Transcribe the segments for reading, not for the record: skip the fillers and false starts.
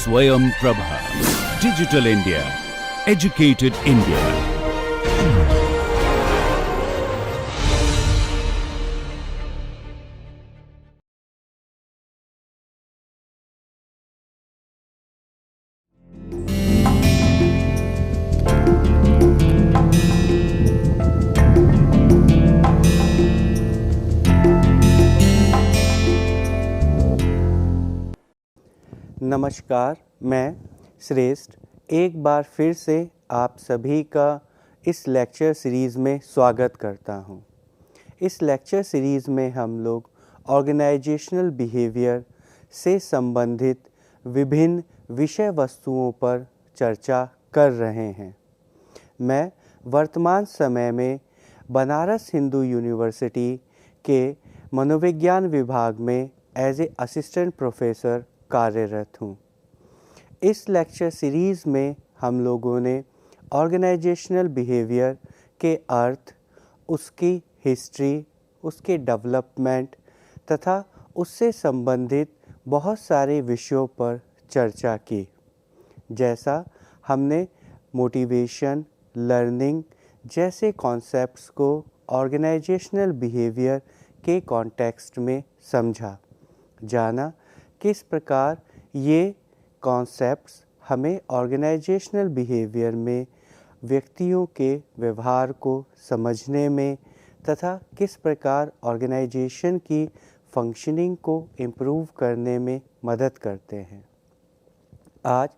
Swayam Prabha. Digital India. Educated India. नमस्कार, मैं श्रेष्ठ एक बार फिर से आप सभी का इस लेक्चर सीरीज़ में स्वागत करता हूं। इस लेक्चर सीरीज़ में हम लोग ऑर्गेनाइजेशनल बिहेवियर से संबंधित विभिन्न विषय वस्तुओं पर चर्चा कर रहे हैं। मैं वर्तमान समय में बनारस हिंदू यूनिवर्सिटी के मनोविज्ञान विभाग में एज ए असिस्टेंट प्रोफेसर कार्यरत हूँ। इस लेक्चर सीरीज़ में हम लोगों ने ऑर्गेनाइजेशनल बिहेवियर के अर्थ, उसकी हिस्ट्री, उसके डेवलपमेंट तथा उससे संबंधित बहुत सारे विषयों पर चर्चा की। जैसा हमने मोटिवेशन, लर्निंग जैसे कॉन्सेप्ट्स को ऑर्गेनाइजेशनल बिहेवियर के कॉन्टेक्स्ट में समझा, जाना किस प्रकार ये कॉन्सेप्ट्स हमें ऑर्गेनाइजेशनल बिहेवियर में व्यक्तियों के व्यवहार को समझने में तथा किस प्रकार ऑर्गेनाइजेशन की फंक्शनिंग को इम्प्रूव करने में मदद करते हैं। आज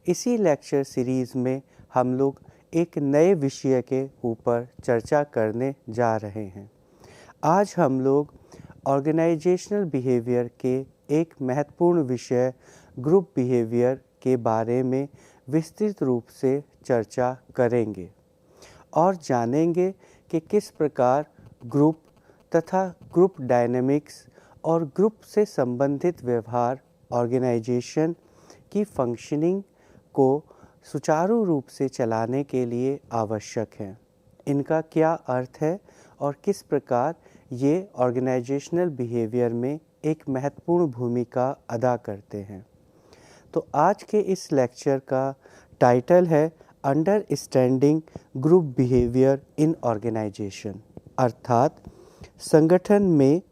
इसी लेक्चर सीरीज़ में हम लोग एक नए विषय के ऊपर चर्चा करने जा रहे हैं। आज हम लोग ऑर्गेनाइजेशनल बिहेवियर के एक महत्वपूर्ण विषय ग्रुप बिहेवियर के बारे में विस्तृत रूप से चर्चा करेंगे और जानेंगे कि किस प्रकार ग्रुप तथा ग्रुप डायनेमिक्स और ग्रुप से संबंधित व्यवहार ऑर्गेनाइजेशन की फंक्शनिंग को सुचारू रूप से चलाने के लिए आवश्यक हैं। इनका क्या अर्थ है और किस प्रकार ये ऑर्गेनाइजेशनल बिहेवियर में एक महत्वपूर्ण भूमिका अदा करते हैं। तो आज के इस लेक्चर का टाइटल है understanding group behaviour in organisation, अर्थात संगठन में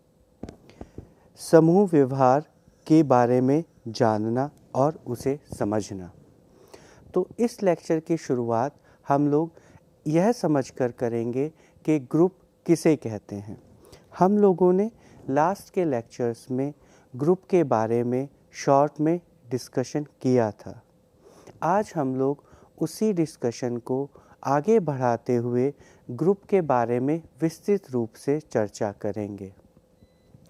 समूह व्यवहार के बारे में जानना और उसे समझना। तो इस लेक्चर की शुरुआत हम लोग यह समझकर करेंगे कि ग्रुप किसे कहते हैं। हम लोगों ने लास्ट के लेक्चर्स में ग्रुप के बारे में शॉर्ट में डिस्कशन किया था। आज हम लोग उसी डिस्कशन को आगे बढ़ाते हुए ग्रुप के बारे में विस्तृत रूप से चर्चा करेंगे।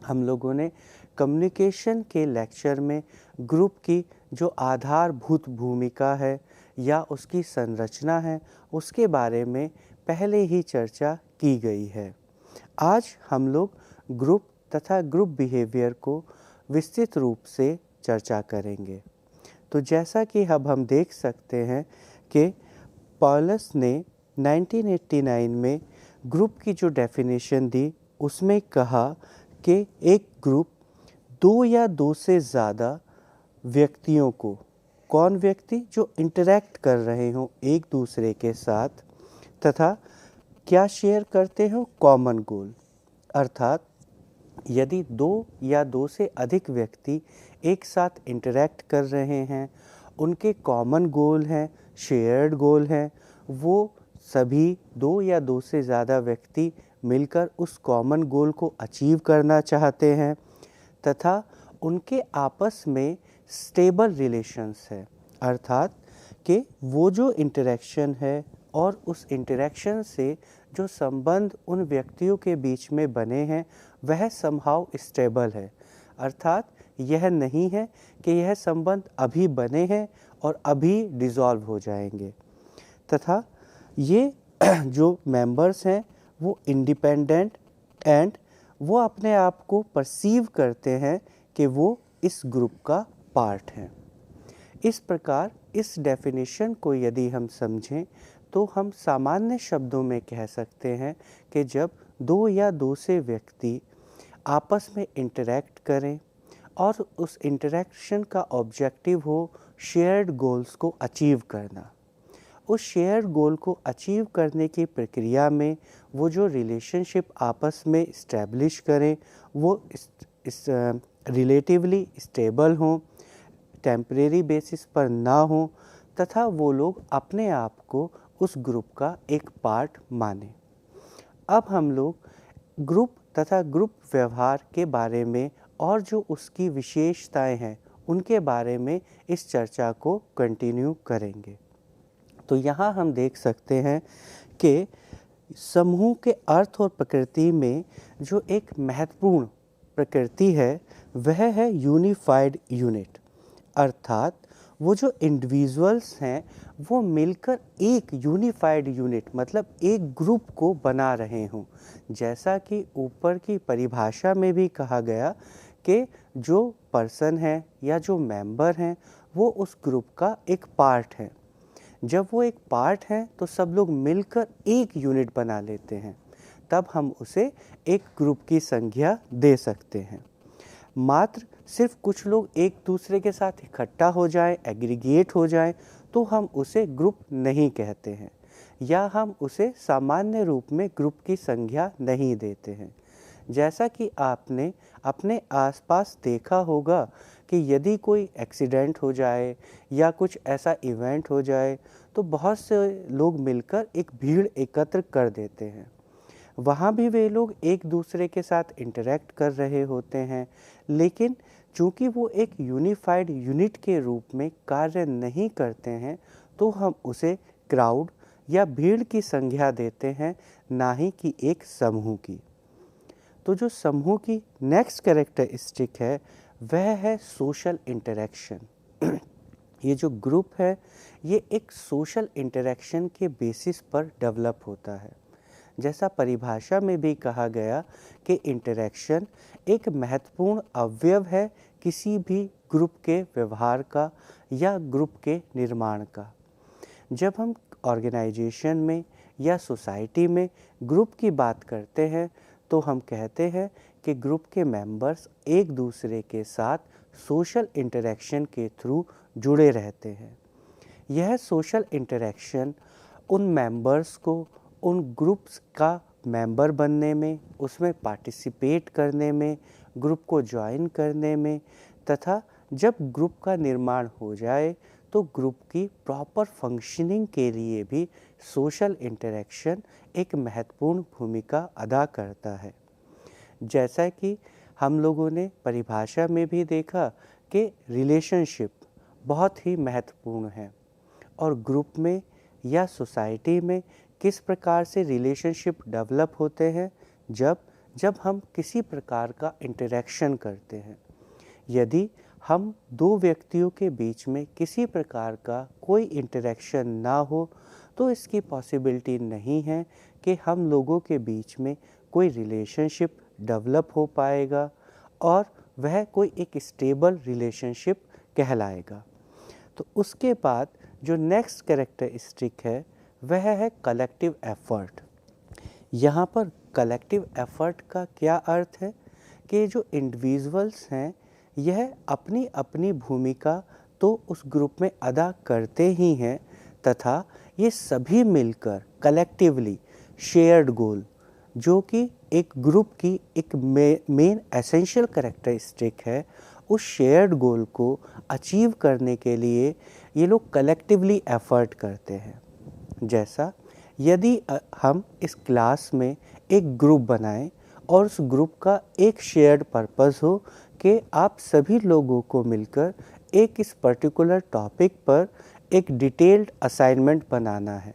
हम लोगों ने कम्युनिकेशन के लेक्चर में ग्रुप की जो आधारभूत भूमिका है या उसकी संरचना है, उसके बारे में पहले ही चर्चा की गई है। आज हम लोग ग्रुप तथा ग्रुप बिहेवियर को विस्तृत रूप से चर्चा करेंगे। तो जैसा कि अब हम देख सकते हैं कि पॉलस ने 1989 में ग्रुप की जो डेफिनेशन दी, उसमें कहा कि एक ग्रुप दो या दो से ज़्यादा व्यक्तियों को, कौन व्यक्ति जो इंटरैक्ट कर रहे हों एक दूसरे के साथ तथा क्या शेयर करते हो, कॉमन गोल, अर्थात यदि दो या दो से अधिक व्यक्ति एक साथ इंटरैक्ट कर रहे हैं, उनके कॉमन गोल हैं, शेयर्ड गोल हैं, वो सभी दो या दो से ज़्यादा व्यक्ति मिलकर उस कॉमन गोल को अचीव करना चाहते हैं तथा उनके आपस में स्टेबल रिलेशंस है, अर्थात कि वो जो इंटरैक्शन है और उस इंटरैक्शन से जो संबंध उन व्यक्तियों के बीच में बने हैं वह समहाउ स्टेबल है, अर्थात यह नहीं है कि यह संबंध अभी बने हैं और अभी डिसॉल्व हो जाएंगे तथा ये जो मेंबर्स हैं वो इंडिपेंडेंट एंड वो अपने आप को परसीव करते हैं कि वो इस ग्रुप का पार्ट हैं। इस प्रकार इस डेफिनेशन को यदि हम समझें तो हम सामान्य शब्दों में कह सकते हैं कि जब दो या दो से व्यक्ति आपस में इंटरैक्ट करें और उस इंटरेक्शन का ऑब्जेक्टिव हो शेयर्ड गोल्स को अचीव करना। उस शेयर्ड गोल को अचीव करने की प्रक्रिया में वो जो रिलेशनशिप आपस में इस्टेब्लिश करें वो इस रिलेटिवली स्टेबल हों, टेम्परेरी बेसिस पर ना हो, तथा वो लोग अपने आप को उस ग्रुप का एक पार्ट माने। अब हम लोग ग्रुप तथा ग्रुप व्यवहार के बारे में और जो उसकी विशेषताएं हैं उनके बारे में इस चर्चा को कंटिन्यू करेंगे। तो यहाँ हम देख सकते हैं कि समूह के अर्थ और प्रकृति में जो एक महत्वपूर्ण प्रकृति है वह है यूनिफाइड यूनिट, अर्थात वो जो इंडिविजुअल्स हैं वो मिलकर एक यूनिफाइड यूनिट मतलब एक ग्रुप को बना रहे हों। जैसा कि ऊपर की परिभाषा में भी कहा गया कि जो पर्सन है या जो मेंबर हैं वो उस ग्रुप का एक पार्ट है। जब वो एक पार्ट है तो सब लोग मिलकर एक यूनिट बना लेते हैं, तब हम उसे एक ग्रुप की संज्ञा दे सकते हैं। मात्र सिर्फ कुछ लोग एक दूसरे के साथ इकट्ठा हो जाएं, एग्रीगेट हो जाएं, तो हम उसे ग्रुप नहीं कहते हैं या हम उसे सामान्य रूप में ग्रुप की संज्ञा नहीं देते हैं। जैसा कि आपने अपने आसपास देखा होगा कि यदि कोई एक्सीडेंट हो जाए या कुछ ऐसा इवेंट हो जाए तो बहुत से लोग मिलकर एक भीड़ एकत्र कर देते हैं। वहाँ भी वे लोग एक दूसरे के साथ इंटरेक्ट कर रहे होते हैं, लेकिन चूँकि वो एक यूनिफाइड यूनिट के रूप में कार्य नहीं करते हैं तो हम उसे क्राउड या भीड़ की संज्ञा देते हैं, ना ही कि एक समूह की। तो जो समूह की नेक्स्ट कैरेक्टरिस्टिक है वह है सोशल इंटरेक्शन। ये जो ग्रुप है ये एक सोशल इंटरेक्शन के बेसिस पर डेवलप होता है। जैसा परिभाषा में भी कहा गया कि इंटरेक्शन एक महत्वपूर्ण अवयव है किसी भी ग्रुप के व्यवहार का या ग्रुप के निर्माण का। जब हम ऑर्गेनाइजेशन में या सोसाइटी में ग्रुप की बात करते हैं तो हम कहते हैं कि ग्रुप के मेंबर्स एक दूसरे के साथ सोशल इंटरेक्शन के थ्रू जुड़े रहते हैं। यह सोशल इंटरेक्शन उन मेंबर्स को उन ग्रुप्स का मेंबर बनने में, उसमें पार्टिसिपेट करने में, ग्रुप को ज्वाइन करने में, तथा जब ग्रुप का निर्माण हो जाए तो ग्रुप की प्रॉपर फंक्शनिंग के लिए भी सोशल इंटरेक्शन एक महत्वपूर्ण भूमिका अदा करता है। जैसा कि हम लोगों ने परिभाषा में भी देखा कि रिलेशनशिप बहुत ही महत्वपूर्ण है और ग्रुप में या सोसाइटी में किस प्रकार से रिलेशनशिप डेवलप होते हैं जब हम किसी प्रकार का इंटरेक्शन करते हैं। यदि हम दो व्यक्तियों के बीच में किसी प्रकार का कोई इंटरेक्शन ना हो तो इसकी पॉसिबिलिटी नहीं है कि हम लोगों के बीच में कोई रिलेशनशिप डेवलप हो पाएगा और वह कोई एक स्टेबल रिलेशनशिप कहलाएगा। तो उसके बाद जो नेक्स्ट कैरेक्टरिस्टिक है वह है कलेक्टिव एफर्ट। यहाँ पर कलेक्टिव एफर्ट का क्या अर्थ है कि जो इंडिविजुअल्स हैं यह अपनी अपनी भूमिका तो उस ग्रुप में अदा करते ही हैं, तथा ये सभी मिलकर कलेक्टिवली शेयर्ड गोल जो कि एक ग्रुप की एक मेन एसेंशियल कैरेक्टरिस्टिक है, उस शेयर्ड गोल को अचीव करने के लिए ये लोग कलेक्टिवली एफर्ट करते हैं। जैसा यदि हम इस क्लास में एक ग्रुप बनाएं और उस ग्रुप का एक शेयर्ड पर्पस हो कि आप सभी लोगों को मिलकर एक इस पर्टिकुलर टॉपिक पर एक डिटेल्ड असाइनमेंट बनाना है,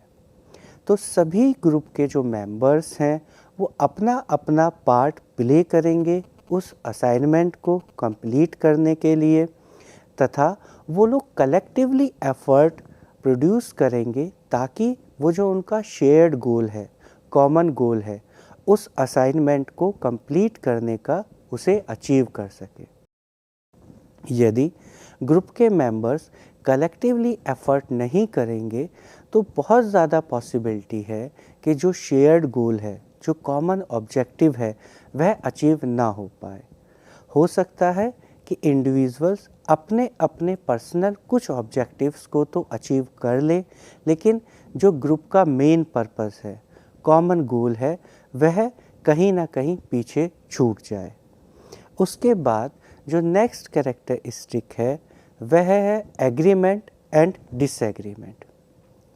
तो सभी ग्रुप के जो मेंबर्स हैं वो अपना अपना पार्ट प्ले करेंगे उस असाइनमेंट को कंप्लीट करने के लिए, तथा वो लोग कलेक्टिवली एफर्ट प्रोड्यूस करेंगे ताकि वो जो उनका शेयर्ड गोल है, कॉमन गोल है, उस असाइनमेंट को कंप्लीट करने का उसे अचीव कर सके। यदि ग्रुप के मेंबर्स कलेक्टिवली एफर्ट नहीं करेंगे तो बहुत ज़्यादा पॉसिबिलिटी है कि जो शेयर्ड गोल है, जो कॉमन ऑब्जेक्टिव है, वह अचीव ना हो पाए। हो सकता है कि इंडिविजुअल्स अपने अपने पर्सनल कुछ ऑब्जेक्टिव्स को तो अचीव कर ले, लेकिन जो ग्रुप का मेन पर्पस है, कॉमन गोल है, वह कहीं ना कहीं पीछे छूट जाए। उसके बाद जो नेक्स्ट कैरेक्टरिस्टिक है वह है एग्रीमेंट एंड डिसएग्रीमेंट।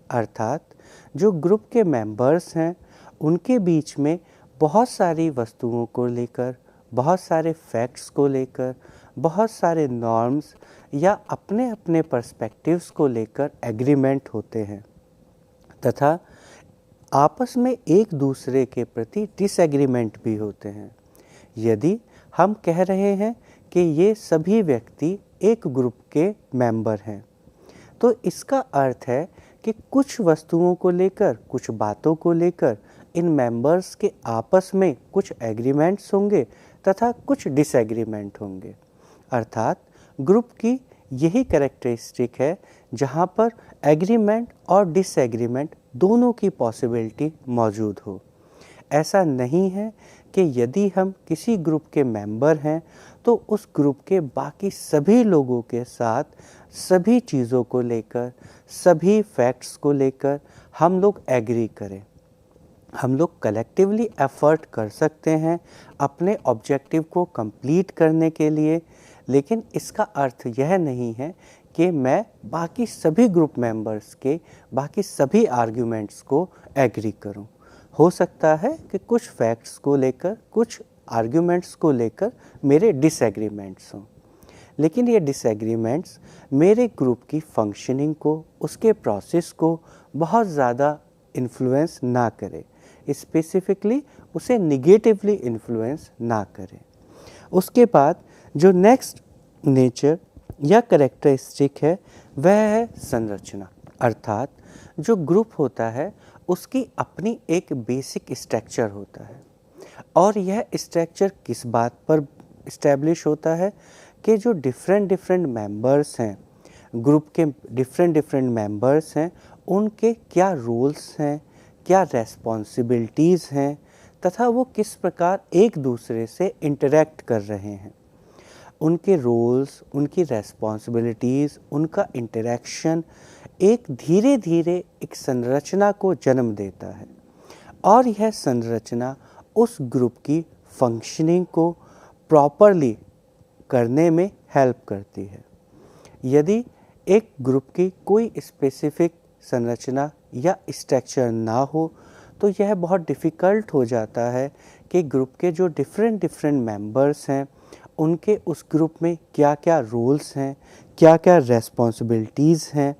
अर्थात जो ग्रुप के मेंबर्स हैं उनके बीच में बहुत सारी वस्तुओं को लेकर, बहुत सारे फैक्ट्स को लेकर, बहुत सारे नॉर्म्स या अपने अपने पर्सपेक्टिव्स को लेकर एग्रीमेंट होते हैं तथा आपस में एक दूसरे के प्रति डिसएग्रीमेंट भी होते हैं। यदि हम कह रहे हैं कि ये सभी व्यक्ति एक ग्रुप के मेंबर हैं, तो इसका अर्थ है कि कुछ वस्तुओं को लेकर, कुछ बातों को लेकर इन मेंबर्स के आपस में कुछ एग्रीमेंट्स होंगे तथा कुछ डिसएग्रीमेंट होंगे। अर्थात ग्रुप की यही कैरेक्टरिस्टिक है जहाँ पर एग्रीमेंट और डिसएग्रीमेंट दोनों की पॉसिबिलिटी मौजूद हो। ऐसा नहीं है कि यदि हम किसी ग्रुप के मेंबर हैं तो उस ग्रुप के बाकी सभी लोगों के साथ सभी चीज़ों को लेकर, सभी फैक्ट्स को लेकर हम लोग एग्री करें। हम लोग कलेक्टिवली एफर्ट कर सकते हैं अपने ऑब्जेक्टिव को कंप्लीट करने के लिए, लेकिन इसका अर्थ यह नहीं है कि मैं बाकी सभी ग्रुप मेंबर्स के बाकी सभी आर्ग्यूमेंट्स को एग्री करूं। हो सकता है कि कुछ फैक्ट्स को लेकर, कुछ आर्ग्यूमेंट्स को लेकर मेरे डिसएग्रीमेंट्स हों, लेकिन ये डिसएग्रीमेंट्स मेरे ग्रुप की फंक्शनिंग को, उसके प्रोसेस को बहुत ज़्यादा इन्फ्लुएंस ना करे, स्पेसिफिकली उसे निगेटिवली इन्फ्लुएंस ना करें। उसके बाद जो नेक्स्ट नेचर या कैरेक्टरिस्टिक है वह है संरचना। अर्थात जो ग्रुप होता है उसकी अपनी एक बेसिक स्ट्रक्चर होता है, और यह स्ट्रक्चर किस बात पर इस्टेब्लिश होता है कि जो डिफरेंट मेंबर्स हैं, ग्रुप के डिफरेंट मेंबर्स हैं, उनके क्या रोल्स हैं, क्या रेस्पॉन्सिबिलिटीज़ हैं तथा वो किस प्रकार एक दूसरे से इंटरेक्ट कर रहे हैं। उनके रोल्स, उनकी रेस्पॉन्सिबिलिटीज़, उनका इंटरेक्शन एक धीरे धीरे एक संरचना को जन्म देता है, और यह संरचना उस ग्रुप की फंक्शनिंग को प्रॉपरली करने में हेल्प करती है। यदि एक ग्रुप की कोई स्पेसिफिक संरचना या स्ट्रक्चर ना हो तो यह बहुत डिफ़िकल्ट हो जाता है कि ग्रुप के जो डिफरेंट मेंबर्स हैं उनके उस ग्रुप में क्या क्या रोल्स हैं, क्या क्या रेस्पॉन्सिबिलिटीज़ हैं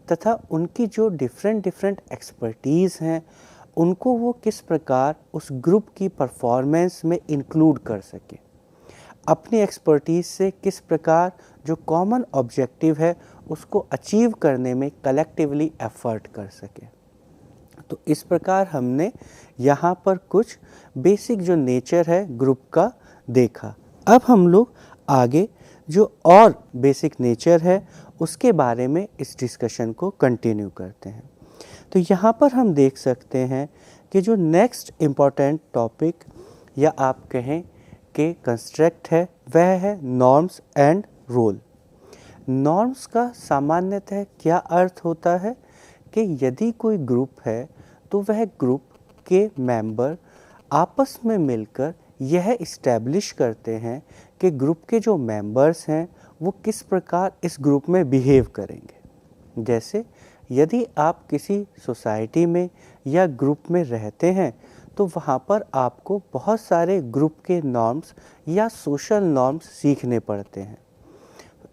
तथा उनकी जो डिफरेंट एक्सपर्टीज़ हैं उनको वो किस प्रकार उस ग्रुप की परफॉर्मेंस में इंक्लूड कर सके, अपनी एक्सपर्टीज़ से किस प्रकार जो कॉमन ऑब्जेक्टिव है उसको अचीव करने में कलेक्टिवली एफर्ट कर सके। तो इस प्रकार हमने यहाँ पर कुछ बेसिक जो नेचर है ग्रुप का देखा। अब हम लोग आगे जो और बेसिक नेचर है उसके बारे में इस डिस्कशन को कंटिन्यू करते हैं। तो यहाँ पर हम देख सकते हैं कि जो नेक्स्ट इम्पॉर्टेंट टॉपिक या आप कहें कि कंस्ट्रक्ट है वह है नॉर्म्स एंड रोल। नॉर्म्स का सामान्यतः क्या अर्थ होता है कि यदि कोई ग्रुप है तो वह ग्रुप के मेंबर आपस में मिलकर यह इस्टेब्लिश करते हैं कि ग्रुप के जो मेंबर्स हैं वो किस प्रकार इस ग्रुप में बिहेव करेंगे। जैसे यदि आप किसी सोसाइटी में या ग्रुप में रहते हैं तो वहाँ पर आपको बहुत सारे ग्रुप के नॉर्म्स या सोशल नॉर्म्स सीखने पड़ते हैं।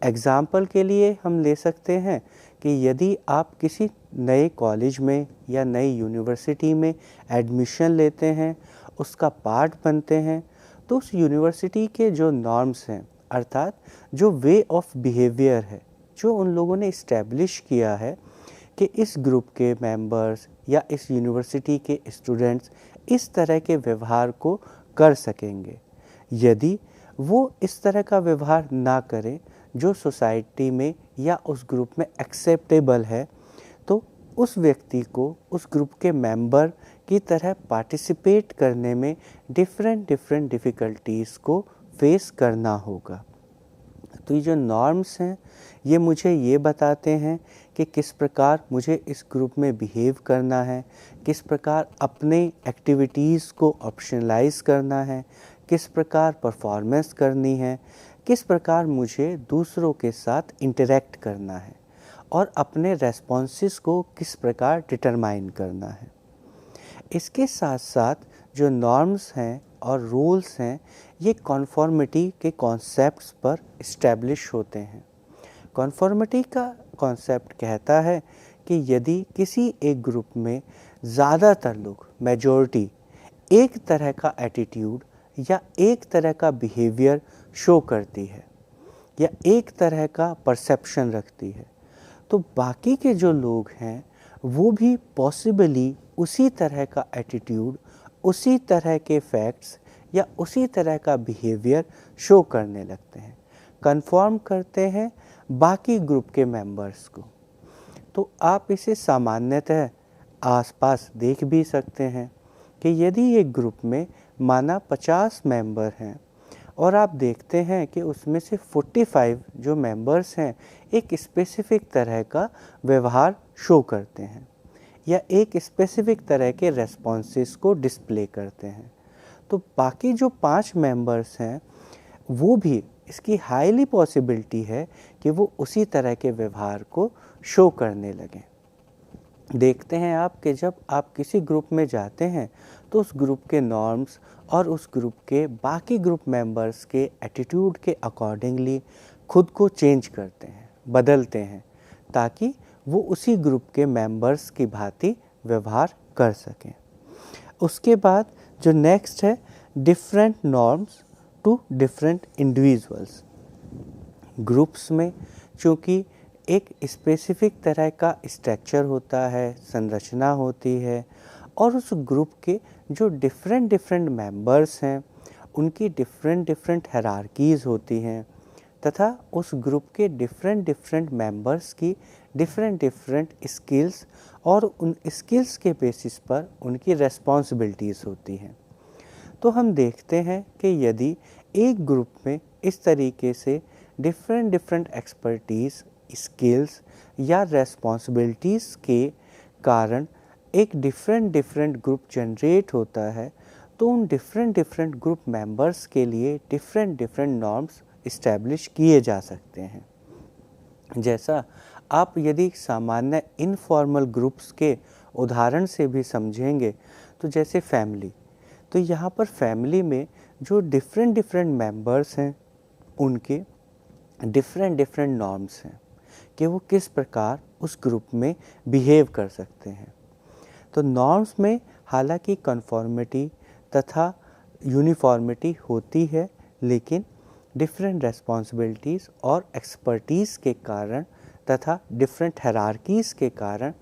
एग्ज़ाम्पल के लिए हम ले सकते हैं कि यदि आप किसी नए कॉलेज में या नई यूनिवर्सिटी में एडमिशन लेते हैं, उसका पार्ट बनते हैं, तो उस यूनिवर्सिटी के जो नॉर्म्स हैं अर्थात जो वे ऑफ बिहेवियर है जो उन लोगों ने इस्टेब्लिश किया है कि इस ग्रुप के मेंबर्स या इस यूनिवर्सिटी के स्टूडेंट्स इस तरह के व्यवहार को कर सकेंगे। यदि वो इस तरह का व्यवहार ना करें जो सोसाइटी में या उस ग्रुप में एक्सेप्टेबल है, तो उस व्यक्ति को उस ग्रुप के मेंबर की तरह पार्टिसिपेट करने में डिफरेंट डिफ़िकल्टीज़ को फेस करना होगा। तो ये जो नॉर्म्स हैं ये मुझे ये बताते हैं कि किस प्रकार मुझे इस ग्रुप में बिहेव करना है, किस प्रकार अपने एक्टिविटीज़ को ऑप्शनलाइज करना है, किस प्रकार परफॉर्मेंस करनी है, किस प्रकार मुझे दूसरों के साथ इंटरेक्ट करना है और अपने रेस्पॉन्सेस को किस प्रकार डिटरमाइन करना है। इसके साथ साथ जो नॉर्म्स हैं और रूल्स हैं ये कॉन्फॉर्मिटी के कॉन्सेप्ट्स पर इस्टेब्लिश होते हैं। कॉन्फॉर्मिटी का कॉन्सेप्ट कहता है कि यदि किसी एक ग्रुप में ज़्यादातर लोग मेजॉरिटी एक तरह का एटीट्यूड या एक तरह का बिहेवियर शो करती है या एक तरह का परसेप्शन रखती है, तो बाकी के जो लोग हैं वो भी पॉसिबली उसी तरह का एटीट्यूड, उसी तरह के फैक्ट्स या उसी तरह का बिहेवियर शो करने लगते हैं, कंफर्म करते हैं बाकी ग्रुप के मेंबर्स को। तो आप इसे सामान्यतः आसपास देख भी सकते हैं कि यदि एक ग्रुप में माना 50 मेंबर हैं और आप देखते हैं कि उसमें से 45 जो मेंबर्स हैं एक स्पेसिफिक तरह का व्यवहार शो करते हैं या एक स्पेसिफिक तरह के रेस्पॉन्सेस को डिस्प्ले करते हैं, तो बाकी जो 5 मेंबर्स हैं वो भी इसकी हाईली पॉसिबिलिटी है कि वो उसी तरह के व्यवहार को शो करने लगें। देखते हैं आप कि जब आप किसी ग्रुप में जाते हैं तो उस ग्रुप के नॉर्म्स और उस ग्रुप के बाकी ग्रुप मेंबर्स के एटीट्यूड के अकॉर्डिंगली खुद को चेंज करते हैं, बदलते हैं, ताकि वो उसी ग्रुप के मेंबर्स की भांति व्यवहार कर सकें। उसके बाद जो नेक्स्ट है different norms to different individuals. Groups में चूँकि एक स्पेसिफिक तरह का स्ट्रक्चर होता है, संरचना होती है और उस ग्रुप के जो डिफरेंट मेंबर्स हैं उनकी डिफरेंट हायरार्कीज़ होती हैं तथा उस ग्रुप के डिफरेंट मेंबर्स की डिफरेंट स्किल्स और उन स्किल्स के बेसिस पर उनकी रेस्पॉन्सिबिलिटीज़ होती हैं। तो हम देखते हैं कि यदि एक ग्रुप में इस तरीके से डिफरेंट एक्सपर्टीज़, स्किल्स या रेस्पॉन्सिबिलिटीज़ के कारण एक डिफरेंट ग्रुप जनरेट होता है, तो उन डिफरेंट ग्रुप मेंबर्स के लिए डिफरेंट नॉर्म्स इस्टेब्लिश किए जा सकते हैं। जैसा आप यदि सामान्य इनफॉर्मल ग्रुप्स के उदाहरण से भी समझेंगे, तो जैसे फैमिली, तो यहाँ पर फैमिली में जो डिफरेंट मेंबर्स हैं उनके डिफरेंट नॉर्म्स हैं कि वो किस प्रकार उस ग्रुप में बिहेव कर सकते हैं। तो नॉर्म्स में हालांकि कन्फॉर्मिटी तथा यूनिफॉर्मिटी होती है, लेकिन डिफरेंट रेस्पॉन्सिबिलिटीज़ और एक्सपर्टीज़ के कारण तथा डिफरेंट हायरार्कीज़ के कारण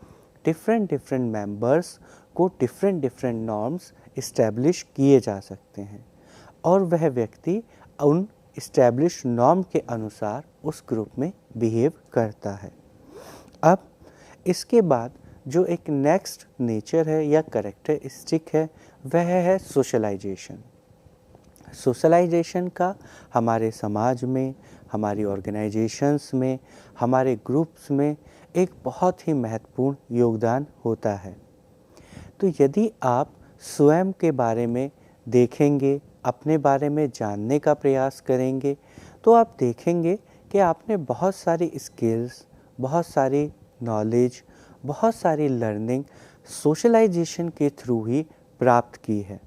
डिफरेंट मेंबर्स को डिफरेंट नॉर्म्स इस्टेब्लिश किए जा सकते हैं और वह व्यक्ति उन इस्टेब्लिश नॉर्म के अनुसार उस ग्रुप में बिहेव करता है। अब इसके बाद जो एक नेक्स्ट नेचर है या कैरेक्टरिस्टिक है वह है सोशलाइजेशन। सोशलाइजेशन का हमारे समाज में, हमारी ऑर्गेनाइजेशंस में, हमारे ग्रुप्स में एक बहुत ही महत्वपूर्ण योगदान होता है। तो यदि आप स्वयं के बारे में देखेंगे, अपने बारे में जानने का प्रयास करेंगे, तो आप देखेंगे कि आपने बहुत सारी स्किल्स, बहुत सारी नॉलेज, बहुत सारी लर्निंग सोशलाइजेशन के थ्रू ही प्राप्त की है।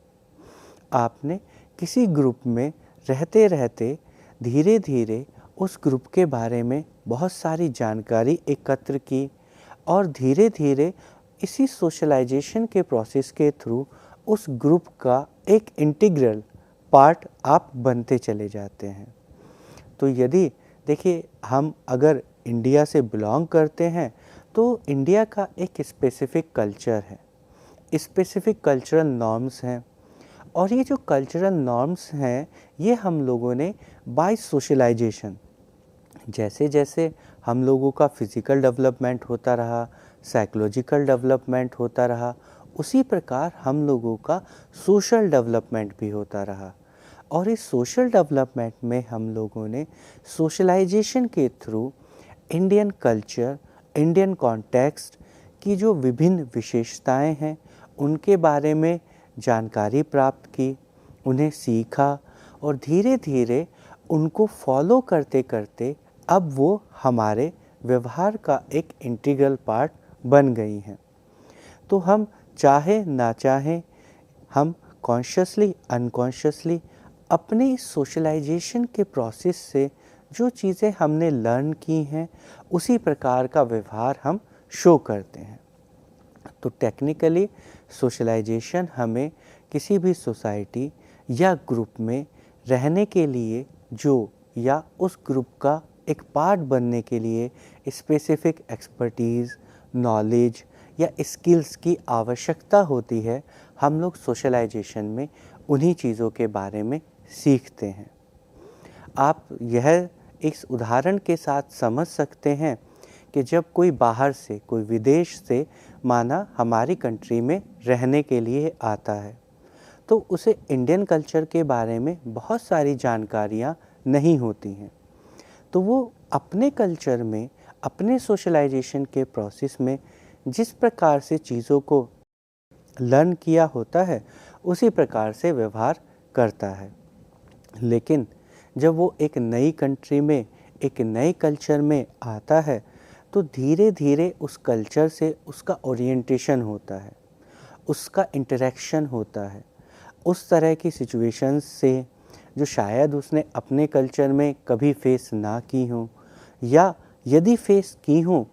आपने किसी ग्रुप में रहते रहते धीरे धीरे उस ग्रुप के बारे में बहुत सारी जानकारी एकत्र की और धीरे धीरे इसी सोशलाइजेशन के प्रोसेस के थ्रू उस ग्रुप का एक इंटीग्रल पार्ट आप बनते चले जाते हैं। तो यदि देखिए, हम अगर इंडिया से बिलोंग करते हैं तो इंडिया का एक स्पेसिफिक कल्चर है, स्पेसिफिक कल्चरल नॉर्म्स हैं और ये जो कल्चरल नॉर्म्स हैं ये हम लोगों ने बाय सोशलाइजेशन, जैसे जैसे हम लोगों का फिज़िकल डेवलपमेंट होता रहा, साइकोलॉजिकल डेवलपमेंट होता रहा, उसी प्रकार हम लोगों का सोशल डेवलपमेंट भी होता रहा और इस सोशल डेवलपमेंट में हम लोगों ने सोशलाइजेशन के through Indian culture, Indian context की जो विभिन्न विशेषताएं हैं उनके बारे में जानकारी प्राप्त की, उन्हें सीखा और धीरे धीरे उनको फॉलो करते करते अब वो हमारे व्यवहार का एक इंटीग्रल पार्ट बन गई हैं। तो हम चाहे ना चाहें, हम कॉन्शियसली अनकॉन्शियसली अपनी सोशलाइजेशन के प्रोसेस से जो चीज़ें हमने लर्न की हैं उसी प्रकार का व्यवहार हम शो करते हैं। तो टेक्निकली सोशलाइजेशन हमें किसी भी सोसाइटी या ग्रुप में रहने के लिए या उस ग्रुप का एक पार्ट बनने के लिए स्पेसिफिक एक्सपर्टीज़, नॉलेज या स्किल्स की आवश्यकता होती है, हम लोग सोशलाइजेशन में उन्हीं चीज़ों के बारे में सीखते हैं। आप यह इस उदाहरण के साथ समझ सकते हैं कि जब कोई बाहर से, कोई विदेश से माना हमारी कंट्री में रहने के लिए आता है, तो उसे इंडियन कल्चर के बारे में बहुत सारी जानकारियाँ नहीं होती हैं। तो वो अपने कल्चर में, अपने सोशलाइजेशन के प्रोसेस में जिस प्रकार से चीज़ों को लर्न किया होता है उसी प्रकार से व्यवहार करता है। लेकिन जब वो एक नई कंट्री में, एक नए कल्चर में आता है तो धीरे धीरे उस कल्चर से उसका ओरिएंटेशन होता है, उसका इंटरेक्शन होता है उस तरह की सिचुएशंस से जो शायद उसने अपने कल्चर में कभी फेस ना की हों, या यदि फेस की हों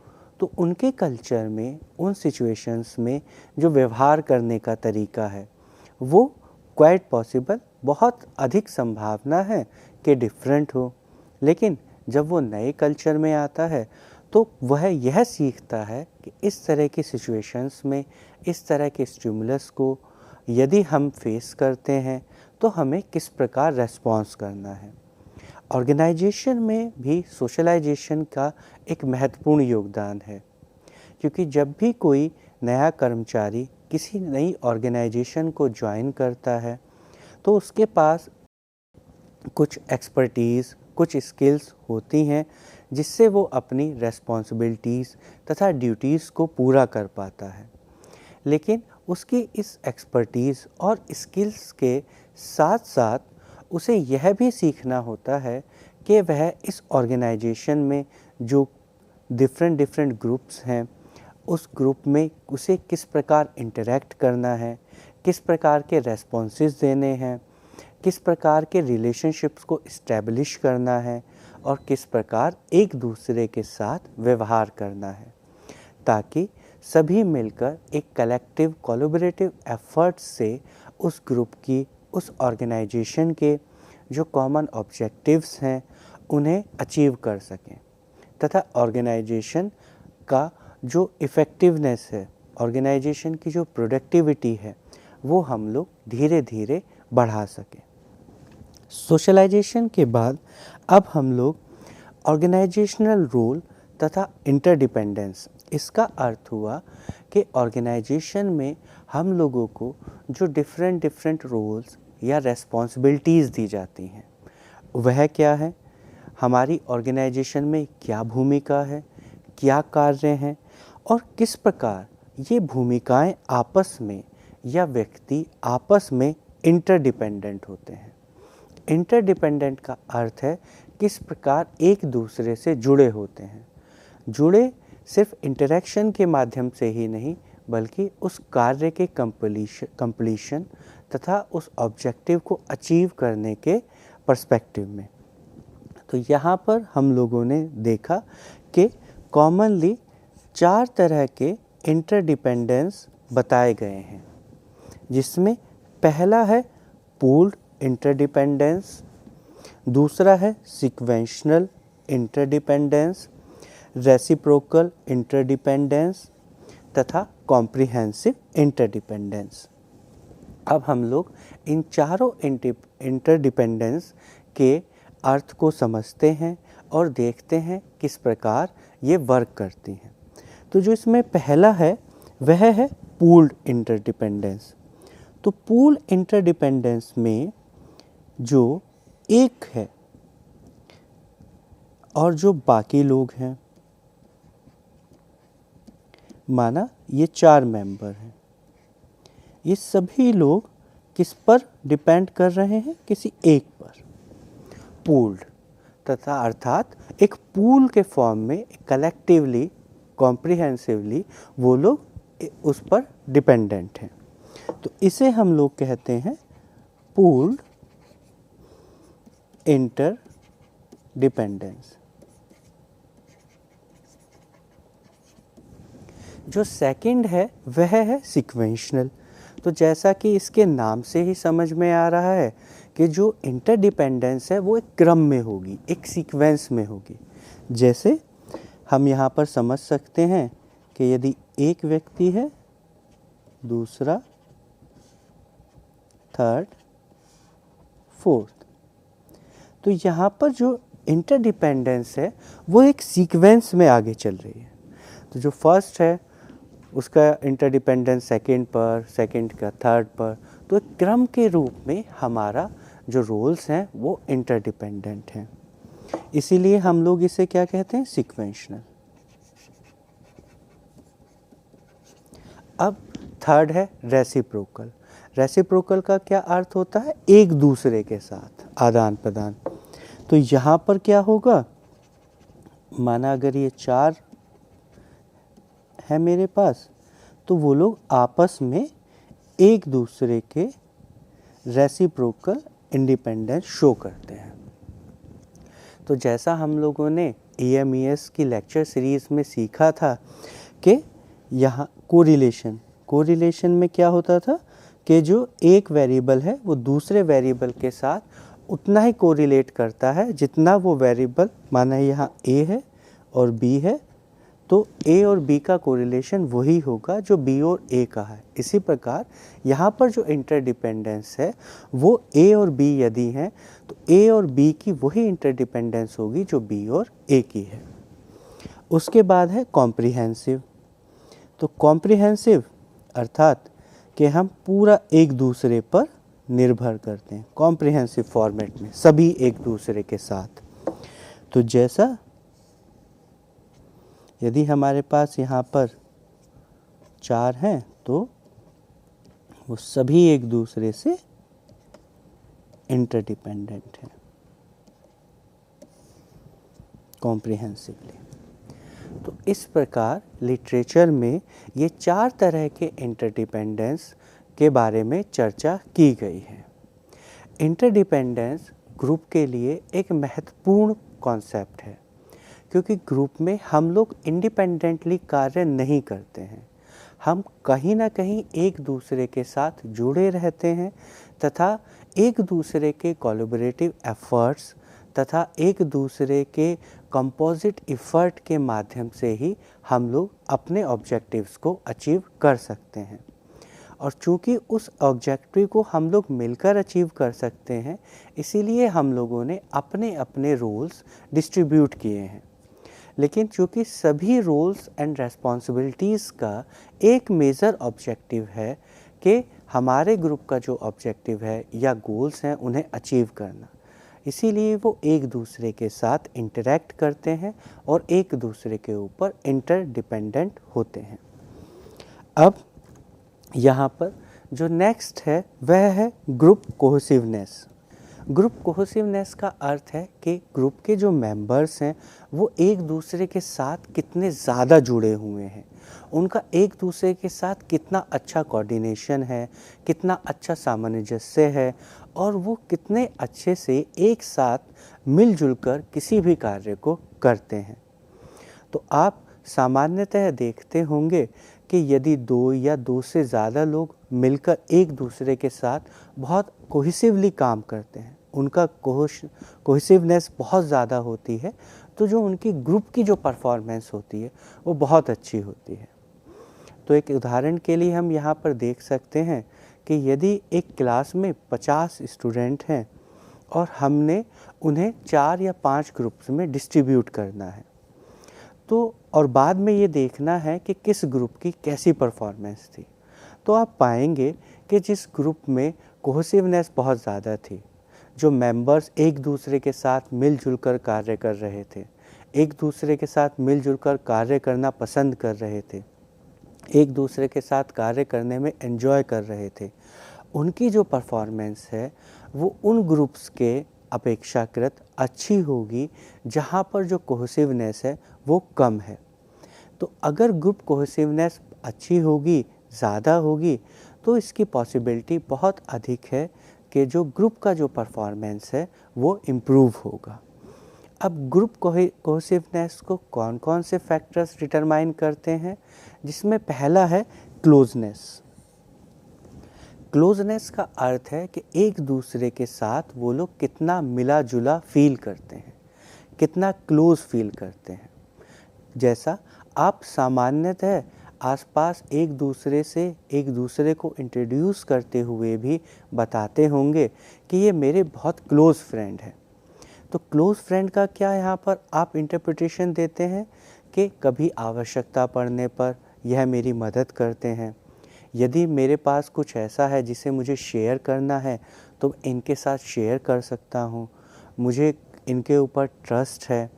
तो उनके कल्चर में, उन सिचुएशंस में जो व्यवहार करने का तरीका है वो क्वाइट पॉसिबल, बहुत अधिक संभावना है कि डिफरेंट हो। लेकिन जब वो नए कल्चर में आता है तो वह यह सीखता है कि इस तरह की सिचुएशंस में, इस तरह के स्टिमुलस को यदि हम फेस करते हैं तो हमें किस प्रकार रेस्पॉन्स करना है। ऑर्गेनाइजेशन में भी सोशलाइजेशन का एक महत्वपूर्ण योगदान है, क्योंकि जब भी कोई नया कर्मचारी किसी नई ऑर्गेनाइजेशन को ज्वाइन करता है तो उसके पास कुछ एक्सपर्टीज़, कुछ स्किल्स होती हैं जिससे वो अपनी रेस्पॉन्सिबिलिटीज़ तथा ड्यूटीज़ को पूरा कर पाता है। लेकिन उसकी इस एक्सपर्टीज़ और स्किल्स के साथ साथ उसे यह भी सीखना होता है कि वह इस ऑर्गेनाइजेशन में जो डिफरेंट ग्रुप्स हैं उस ग्रुप में उसे किस प्रकार इंटरेक्ट करना है, किस प्रकार के रेस्पॉन्सेस देने हैं, किस प्रकार के रिलेशनशिप्स को इस्टेब्लिश करना है और किस प्रकार एक दूसरे के साथ व्यवहार करना है, ताकि सभी मिलकर एक कलेक्टिव कोलैबोरेटिव एफर्ट्स से उस ग्रुप की, उस ऑर्गेनाइजेशन के जो कॉमन ऑब्जेक्टिव्स हैं उन्हें अचीव कर सकें तथा ऑर्गेनाइजेशन का जो इफ़ेक्टिवनेस है, ऑर्गेनाइजेशन की जो प्रोडक्टिविटी है वो हम लोग धीरे धीरे बढ़ा सकें। सोशलाइजेशन के बाद अब हम लोग ऑर्गेनाइजेशनल रोल तथा इंटरडिपेंडेंस, इसका अर्थ हुआ कि ऑर्गेनाइजेशन में हम लोगों को जो डिफरेंट रोल्स या रेस्पॉन्सिबिलिटीज़ दी जाती हैं वह क्या है, हमारी ऑर्गेनाइजेशन में क्या भूमिका है, क्या कार्य हैं और किस प्रकार ये भूमिकाएं आपस में या व्यक्ति आपस में इंटरडिपेंडेंट होते हैं। इंटरडिपेंडेंट का अर्थ है किस प्रकार एक दूसरे से जुड़े होते हैं। जुड़े सिर्फ इंटरेक्शन के माध्यम से ही नहीं, बल्कि उस कार्य के कंप्लीशन तथा उस ऑब्जेक्टिव को अचीव करने के पर्सपेक्टिव में। तो यहाँ पर हम लोगों ने देखा कि कॉमनली 4 तरह के इंटरडिपेंडेंस बताए गए हैं, जिसमें पहला है पूल्ड इंटरडिपेंडेंस, दूसरा है सीक्वेंशनल इंटरडिपेंडेंस, रेसिप्रोकल इंटरडिपेंडेंस तथा कॉम्प्रिहेंसिव इंटरडिपेंडेंस। अब हम लोग इन चारों इंटरडिपेंडेंस के अर्थ को समझते हैं और देखते हैं किस प्रकार ये वर्क करती हैं। तो जो इसमें पहला है वह है पूल्ड इंटरडिपेंडेंस। तो पूल्ड इंटरडिपेंडेंस में जो एक है और जो बाकी लोग हैं, माना ये 4 मेंबर हैं, ये सभी लोग किस पर डिपेंड कर रहे हैं? किसी एक पर, पूल्ड, तथा अर्थात एक पूल के फॉर्म में कलेक्टिवली, कॉम्प्रिहेंसिवली वो लोग उस पर डिपेंडेंट हैं। तो इसे हम लोग कहते हैं पूल्ड इंटरडिपेंडेंस। जो सेकंड है वह है सीक्वेंशनल। तो जैसा कि इसके नाम से ही समझ में आ रहा है कि जो इंटरडिपेंडेंस है वो एक क्रम में होगी, एक सीक्वेंस में होगी। जैसे हम यहाँ पर समझ सकते हैं कि यदि एक व्यक्ति है, दूसरा, थर्ड, फोर्थ, तो यहाँ पर जो इंटरडिपेंडेंस है वो एक सीक्वेंस में आगे चल रही है। तो जो फर्स्ट है उसका इंटरडिपेंडेंस सेकंड पर, सेकंड का थर्ड पर, तो एक क्रम के रूप में हमारा जो रोल्स हैं वो इंटरडिपेंडेंट हैं। इसीलिए हम लोग इसे क्या कहते हैं? सीक्वेंशनल। अब थर्ड है रेसिप्रोकल। रेसिप्रोकल का क्या अर्थ होता है? एक दूसरे के साथ आदान प्रदान। तो यहाँ पर क्या होगा? माना अगर ये 4 है मेरे पास, तो वो लोग आपस में एक दूसरे के रेसिप्रोकल इंडिपेंडेंस शो करते हैं। तो जैसा हम लोगों ने EMES की लेक्चर सीरीज़ में सीखा था कि यहाँ कोरिलेशन में क्या होता था कि जो एक वेरिएबल है वो दूसरे वेरिएबल के साथ उतना ही कोरिलेट करता है जितना वो वेरिएबल, माना यहाँ A है और B है, तो A और B का कोरिलेशन वही होगा जो B और A का है। इसी प्रकार यहाँ पर जो इंटरडिपेंडेंस है वो A और B यदि हैं तो A और B की वही इंटरडिपेंडेंस होगी जो B और A की है। उसके बाद है कॉम्प्रिहेंसिव। तो कॉम्प्रिहेंसिव अर्थात कि हम पूरा एक दूसरे पर निर्भर करते हैं, कॉम्प्रिहेंसिव फॉर्मेट में, सभी एक दूसरे के साथ। तो जैसा यदि हमारे पास यहाँ पर 4 हैं तो वो सभी एक दूसरे से इंटरडिपेंडेंट हैं कॉम्प्रिहेंसिवली। तो इस प्रकार लिटरेचर में ये 4 तरह के इंटरडिपेंडेंस के बारे में चर्चा की गई है। इंटरडिपेंडेंस ग्रुप के लिए एक महत्वपूर्ण कॉन्सेप्ट है, क्योंकि ग्रुप में हम लोग इंडिपेंडेंटली कार्य नहीं करते हैं, हम कहीं ना कहीं एक दूसरे के साथ जुड़े रहते हैं तथा एक दूसरे के कोलैबोरेटिव एफर्ट्स तथा एक दूसरे के कंपोजिट एफर्ट के माध्यम से ही हम लोग अपने ऑब्जेक्टिव्स को अचीव कर सकते हैं। और चूँकि उस ऑब्जेक्टिव को हम लोग मिलकर अचीव कर सकते हैं, इसीलिए हम लोगों ने अपने अपने रोल्स डिस्ट्रीब्यूट किए हैं। लेकिन चूँकि सभी रोल्स एंड रेस्पॉन्सिबिलिटीज़ का एक मेजर ऑब्जेक्टिव है कि हमारे ग्रुप का जो ऑब्जेक्टिव है या गोल्स हैं उन्हें अचीव करना, इसीलिए वो एक दूसरे के साथ इंटरेक्ट करते हैं और एक दूसरे के ऊपर इंटरडिपेंडेंट होते हैं। अब यहाँ पर जो नेक्स्ट है वह है ग्रुप कोहेसिवनेस। ग्रुप कोहेसिवनेस का अर्थ है कि ग्रुप के जो मेंबर्स हैं वो एक दूसरे के साथ कितने ज़्यादा जुड़े हुए हैं, उनका एक दूसरे के साथ कितना अच्छा कोऑर्डिनेशन है, कितना अच्छा सामंजस्य है और वो कितने अच्छे से एक साथ मिलजुल कर किसी भी कार्य को करते हैं। तो आप सामान्यतः देखते होंगे कि यदि 2 या 2 से ज़्यादा लोग मिलकर एक दूसरे के साथ बहुत कोहेसिवली काम करते हैं, उनका कोहेसिवनेस बहुत ज़्यादा होती है, तो जो उनकी ग्रुप की जो परफॉर्मेंस होती है वो बहुत अच्छी होती है। तो एक उदाहरण के लिए हम यहाँ पर देख सकते हैं कि यदि एक क्लास में 50 स्टूडेंट हैं और हमने उन्हें 4 या 5 ग्रुप्स में डिस्ट्रीब्यूट करना है, तो और बाद में ये देखना है कि किस ग्रुप की कैसी परफॉर्मेंस थी, तो आप पाएंगे कि जिस ग्रुप में कोहेसिवनेस बहुत ज़्यादा थी, जो मेंबर्स एक दूसरे के साथ मिलजुल कर कार्य कर रहे थे, एक दूसरे के साथ मिलजुल कर कार्य करना पसंद कर रहे थे, एक दूसरे के साथ कार्य करने में एंजॉय कर रहे थे, उनकी जो परफॉर्मेंस है वो उन ग्रुप्स के अपेक्षाकृत अच्छी होगी जहाँ पर जो कोहेसिवनेस है वो कम है। तो अगर ग्रुप कोहेसिवनेस अच्छी होगी, ज़्यादा होगी, तो इसकी पॉसिबिलिटी बहुत अधिक है कि जो ग्रुप का जो परफॉर्मेंस है वो इम्प्रूव होगा। अब ग्रुप कोहेसिवनेस को कौन कौन से फैक्टर्स डिटरमाइन करते हैं, जिसमें पहला है क्लोजनेस। क्लोजनेस का अर्थ है कि एक दूसरे के साथ वो लोग कितना मिला जुला फील करते हैं, कितना क्लोज फील करते हैं। जैसा आप सामान्यतः आसपास एक दूसरे को इंट्रोड्यूस करते हुए भी बताते होंगे कि ये मेरे बहुत क्लोज फ्रेंड हैं। तो क्लोज फ्रेंड का क्या यहाँ पर आप इंटरप्रिटेशन देते हैं कि कभी आवश्यकता पड़ने पर यह मेरी मदद करते हैं। यदि मेरे पास कुछ ऐसा है जिसे मुझे शेयर करना है तो इनके साथ शेयर कर सकता हूँ, मुझे इनके ऊपर ट्रस्ट है।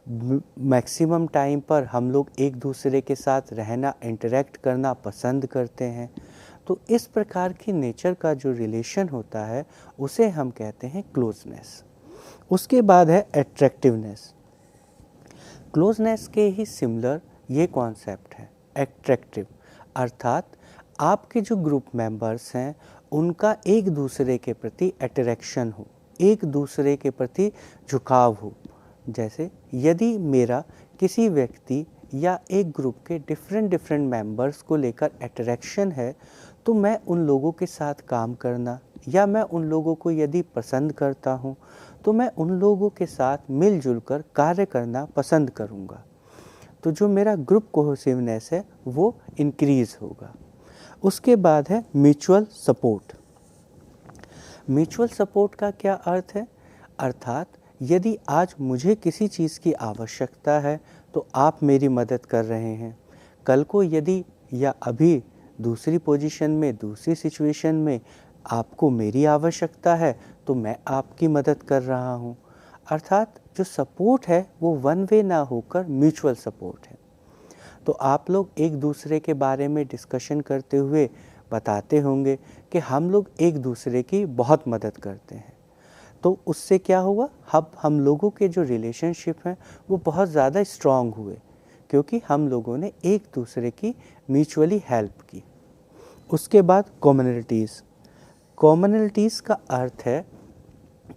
मैक्सिमम टाइम पर हम लोग एक दूसरे के साथ रहना, इंटरेक्ट करना पसंद करते हैं। तो इस प्रकार की नेचर का जो रिलेशन होता है उसे हम कहते हैं क्लोजनेस। उसके बाद है अट्रैक्टिवनेस। क्लोजनेस के ही सिमिलर ये कॉन्सेप्ट है अट्रैक्टिव, अर्थात आपके जो ग्रुप मेंबर्स हैं उनका एक दूसरे के प्रति अट्रैक्शन हो, एक दूसरे के प्रति झुकाव हो। जैसे यदि मेरा किसी व्यक्ति या एक ग्रुप के डिफरेंट मेंबर्स को लेकर अट्रैक्शन है तो मैं उन लोगों के साथ काम करना या मैं उन लोगों को यदि पसंद करता हूँ तो मैं उन लोगों के साथ मिलजुल कर कार्य करना पसंद करूँगा। तो जो मेरा ग्रुप कोहेसिवनेस है वो इंक्रीज़ होगा। उसके बाद है म्यूचुअल सपोर्ट। म्यूचुअल सपोर्ट का क्या अर्थ है, अर्थात यदि आज मुझे किसी चीज़ की आवश्यकता है तो आप मेरी मदद कर रहे हैं, कल को यदि या अभी दूसरी पोजीशन में, दूसरी सिचुएशन में आपको मेरी आवश्यकता है तो मैं आपकी मदद कर रहा हूँ। अर्थात जो सपोर्ट है वो वन वे ना होकर म्यूचुअल सपोर्ट है। तो आप लोग एक दूसरे के बारे में डिस्कशन करते हुए बताते होंगे कि हम लोग एक दूसरे की बहुत मदद करते हैं। तो उससे क्या हुआ, अब हम लोगों के जो रिलेशनशिप हैं वो बहुत ज़्यादा स्ट्रॉन्ग हुए क्योंकि हम लोगों ने एक दूसरे की म्यूचुअली हेल्प की। उसके बाद कॉमनलिटीज़। कॉमनलिटीज़ का अर्थ है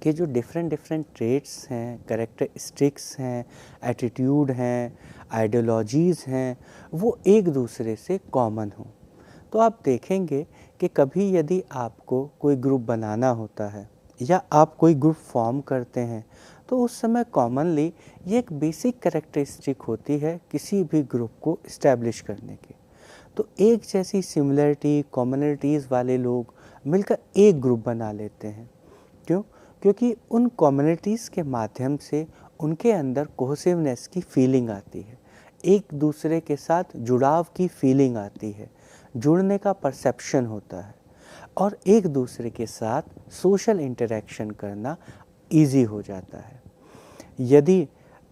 कि जो डिफरेंट ट्रेट्स हैं, कैरेक्टरिस्टिक्स हैं, एटीट्यूड हैं, आइडियोलॉजीज़ हैं, वो एक दूसरे से कॉमन हों। तो आप देखेंगे कि कभी यदि आपको कोई ग्रुप बनाना होता है या आप कोई ग्रुप फॉर्म करते हैं तो उस समय कॉमनली ये एक बेसिक कैरेक्टरिस्टिक होती है किसी भी ग्रुप को इस्टेब्लिश करने की। तो एक जैसी सिमिलरिटी, कॉमनलिटीज़ वाले लोग मिलकर एक ग्रुप बना लेते हैं। क्यों? क्योंकि उन कम्युनिटीज़ के माध्यम से उनके अंदर कोहेसिवनेस की फीलिंग आती है, एक दूसरे के साथ जुड़ाव की फीलिंग आती है, जुड़ने का परसेप्शन होता है और एक दूसरे के साथ सोशल इंटरेक्शन करना इजी हो जाता है। यदि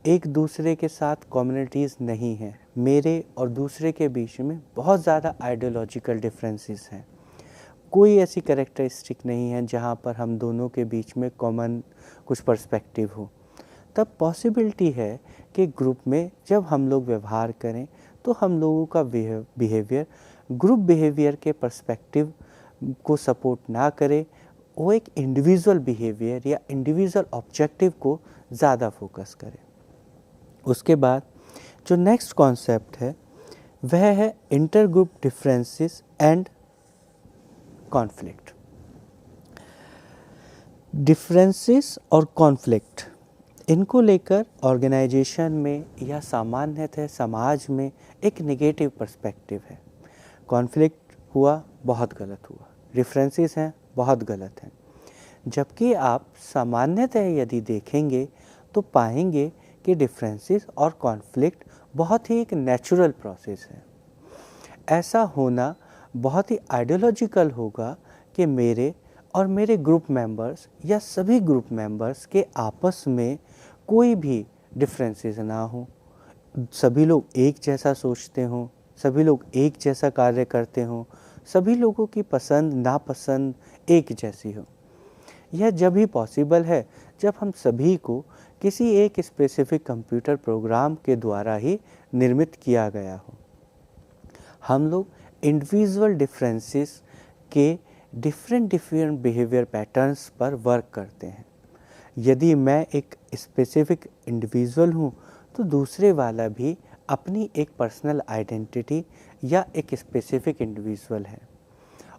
एक दूसरे के साथ कम्युनिटीज़ नहीं हैं, मेरे और दूसरे के बीच में बहुत ज़्यादा आइडियोलॉजिकल डिफरेंसेस हैं, कोई ऐसी कैरेक्टरिस्टिक नहीं है जहाँ पर हम दोनों के बीच में कॉमन कुछ पर्सपेक्टिव हो, तब पॉसिबिलिटी है कि ग्रुप में जब हम लोग व्यवहार करें तो हम लोगों का बिहेवियर ग्रुप बिहेवियर के पर्सपेक्टिव को सपोर्ट ना करे, वो एक इंडिविजुअल बिहेवियर या इंडिविजुअल ऑब्जेक्टिव को ज़्यादा फोकस करे। उसके बाद जो नेक्स्ट कॉन्सेप्ट है वह है inter group differences and conflict. Differences और कॉन्फ्लिक्ट, इनको लेकर ऑर्गेनाइजेशन में या सामान्यतः समाज में एक नेगेटिव पर्सपेक्टिव है। कॉन्फ्लिक्ट हुआ बहुत गलत हुआ, डिफरेंसेस हैं बहुत गलत हैं। जबकि आप सामान्यतः यदि देखेंगे तो पाएंगे कि डिफरेंसेस और कॉन्फ्लिक्ट बहुत ही एक नेचुरल प्रोसेस है। ऐसा होना बहुत ही आइडियोलॉजिकल होगा कि मेरे और मेरे ग्रुप मेंबर्स या सभी ग्रुप मेंबर्स के आपस में कोई भी डिफरेंसेस ना हो, सभी लोग एक जैसा सोचते हों, सभी लोग एक जैसा कार्य करते हों, सभी लोगों की पसंद नापसंद एक जैसी हो। यह जब ही पॉसिबल है जब हम सभी को किसी एक स्पेसिफिक कंप्यूटर प्रोग्राम के द्वारा ही निर्मित किया गया हो। हम लोग इंडिविजुअल डिफरेंसेस के डिफरेंट बिहेवियर पैटर्न्स पर वर्क करते हैं। यदि मैं एक स्पेसिफिक इंडिविजुअल हूँ तो दूसरे वाला भी अपनी एक पर्सनल आइडेंटिटी या एक स्पेसिफिक इंडिविजुअल है,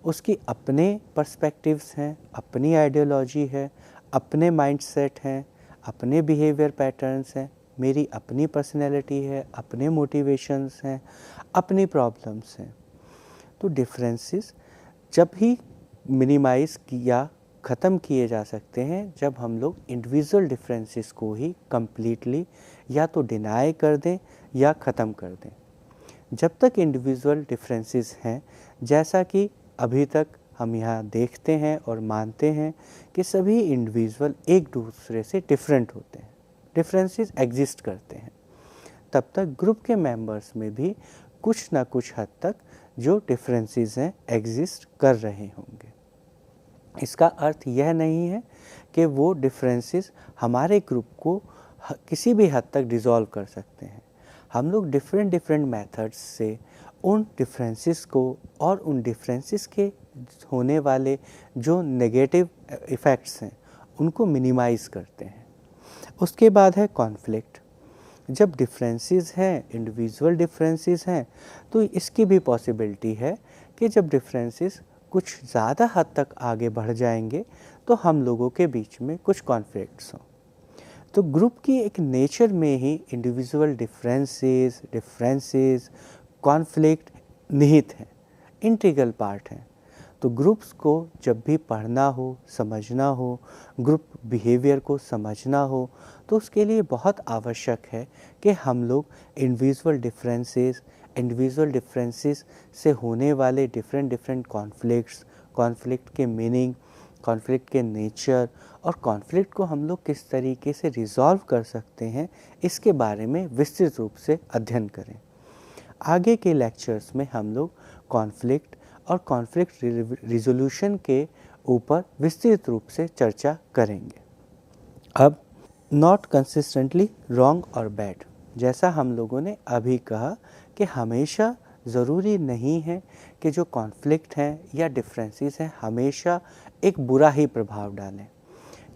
उसकी अपने पर्सपेक्टिव्स हैं, अपनी आइडियोलॉजी है, अपने माइंडसेट हैं, अपने बिहेवियर पैटर्न्स हैं, मेरी अपनी पर्सनैलिटी है, अपने मोटिवेशंस हैं, अपनी प्रॉब्लम्स हैं। तो डिफरेंसेस जब ही मिनिमाइज़ किया ख़त्म किए जा सकते हैं जब हम लोग इंडिविजुअल डिफरेंसेस को ही कम्प्लीटली या तो डिनाई कर दें या ख़त्म कर दें। जब तक इंडिविजुअल डिफरेंसेस हैं, जैसा कि अभी तक हम यहाँ देखते हैं और मानते हैं कि सभी इंडिविजुअल एक दूसरे से डिफरेंट होते हैं, डिफरेंसेस एग्जिस्ट करते हैं, तब तक ग्रुप के मेंबर्स में भी कुछ ना कुछ हद तक जो डिफरेंसेस हैं एग्जिस्ट कर रहे होंगे। इसका अर्थ यह नहीं है कि वो डिफरेंसेस हमारे ग्रुप को किसी भी हद तक डिसॉल्व कर सकते हैं। हम लोग डिफरेंट मेथड्स से उन डिफरेंसेस को और उन डिफरेंसेस के होने वाले जो नेगेटिव इफ़ेक्ट्स हैं उनको मिनिमाइज़ करते हैं। उसके बाद है कॉन्फ्लिक्ट। जब डिफरेंसेस हैं, इंडिविजुअल डिफरेंसेस हैं, तो इसकी भी पॉसिबिलिटी है कि जब डिफरेंसेस कुछ ज़्यादा हद तक आगे बढ़ जाएंगे तो हम लोगों के बीच में कुछ कॉन्फ्लिक्ट्स हों। तो ग्रुप की एक नेचर में ही इंडिविजुअल डिफरेंसेस कॉन्फ्लिक्ट निहित हैं, इंटीग्रल पार्ट हैं। तो ग्रुप्स को जब भी पढ़ना हो, समझना हो, ग्रुप बिहेवियर को समझना हो, तो उसके लिए बहुत आवश्यक है कि हम लोग इंडिविजुअल डिफरेंसेस से होने वाले डिफरेंट कॉन्फ्लिक्ट के मीनिंग, कॉन्फ्लिक्ट के नेचर और कॉन्फ्लिक्ट को हम लोग किस तरीके से रिजॉल्व कर सकते हैं, इसके बारे में विस्तृत रूप से अध्ययन करें। आगे के लेक्चर्स में हम लोग कॉन्फ्लिक्ट और कॉन्फ्लिक्ट रिजोल्यूशन के ऊपर विस्तृत रूप से चर्चा करेंगे। अब नॉट कंसिस्टेंटली रॉन्ग और बैड, जैसा हम लोगों ने अभी कहा कि हमेशा ज़रूरी नहीं है कि जो कॉन्फ्लिक्ट हैं या डिफरेंसेस हैं हमेशा एक बुरा ही प्रभाव डालें।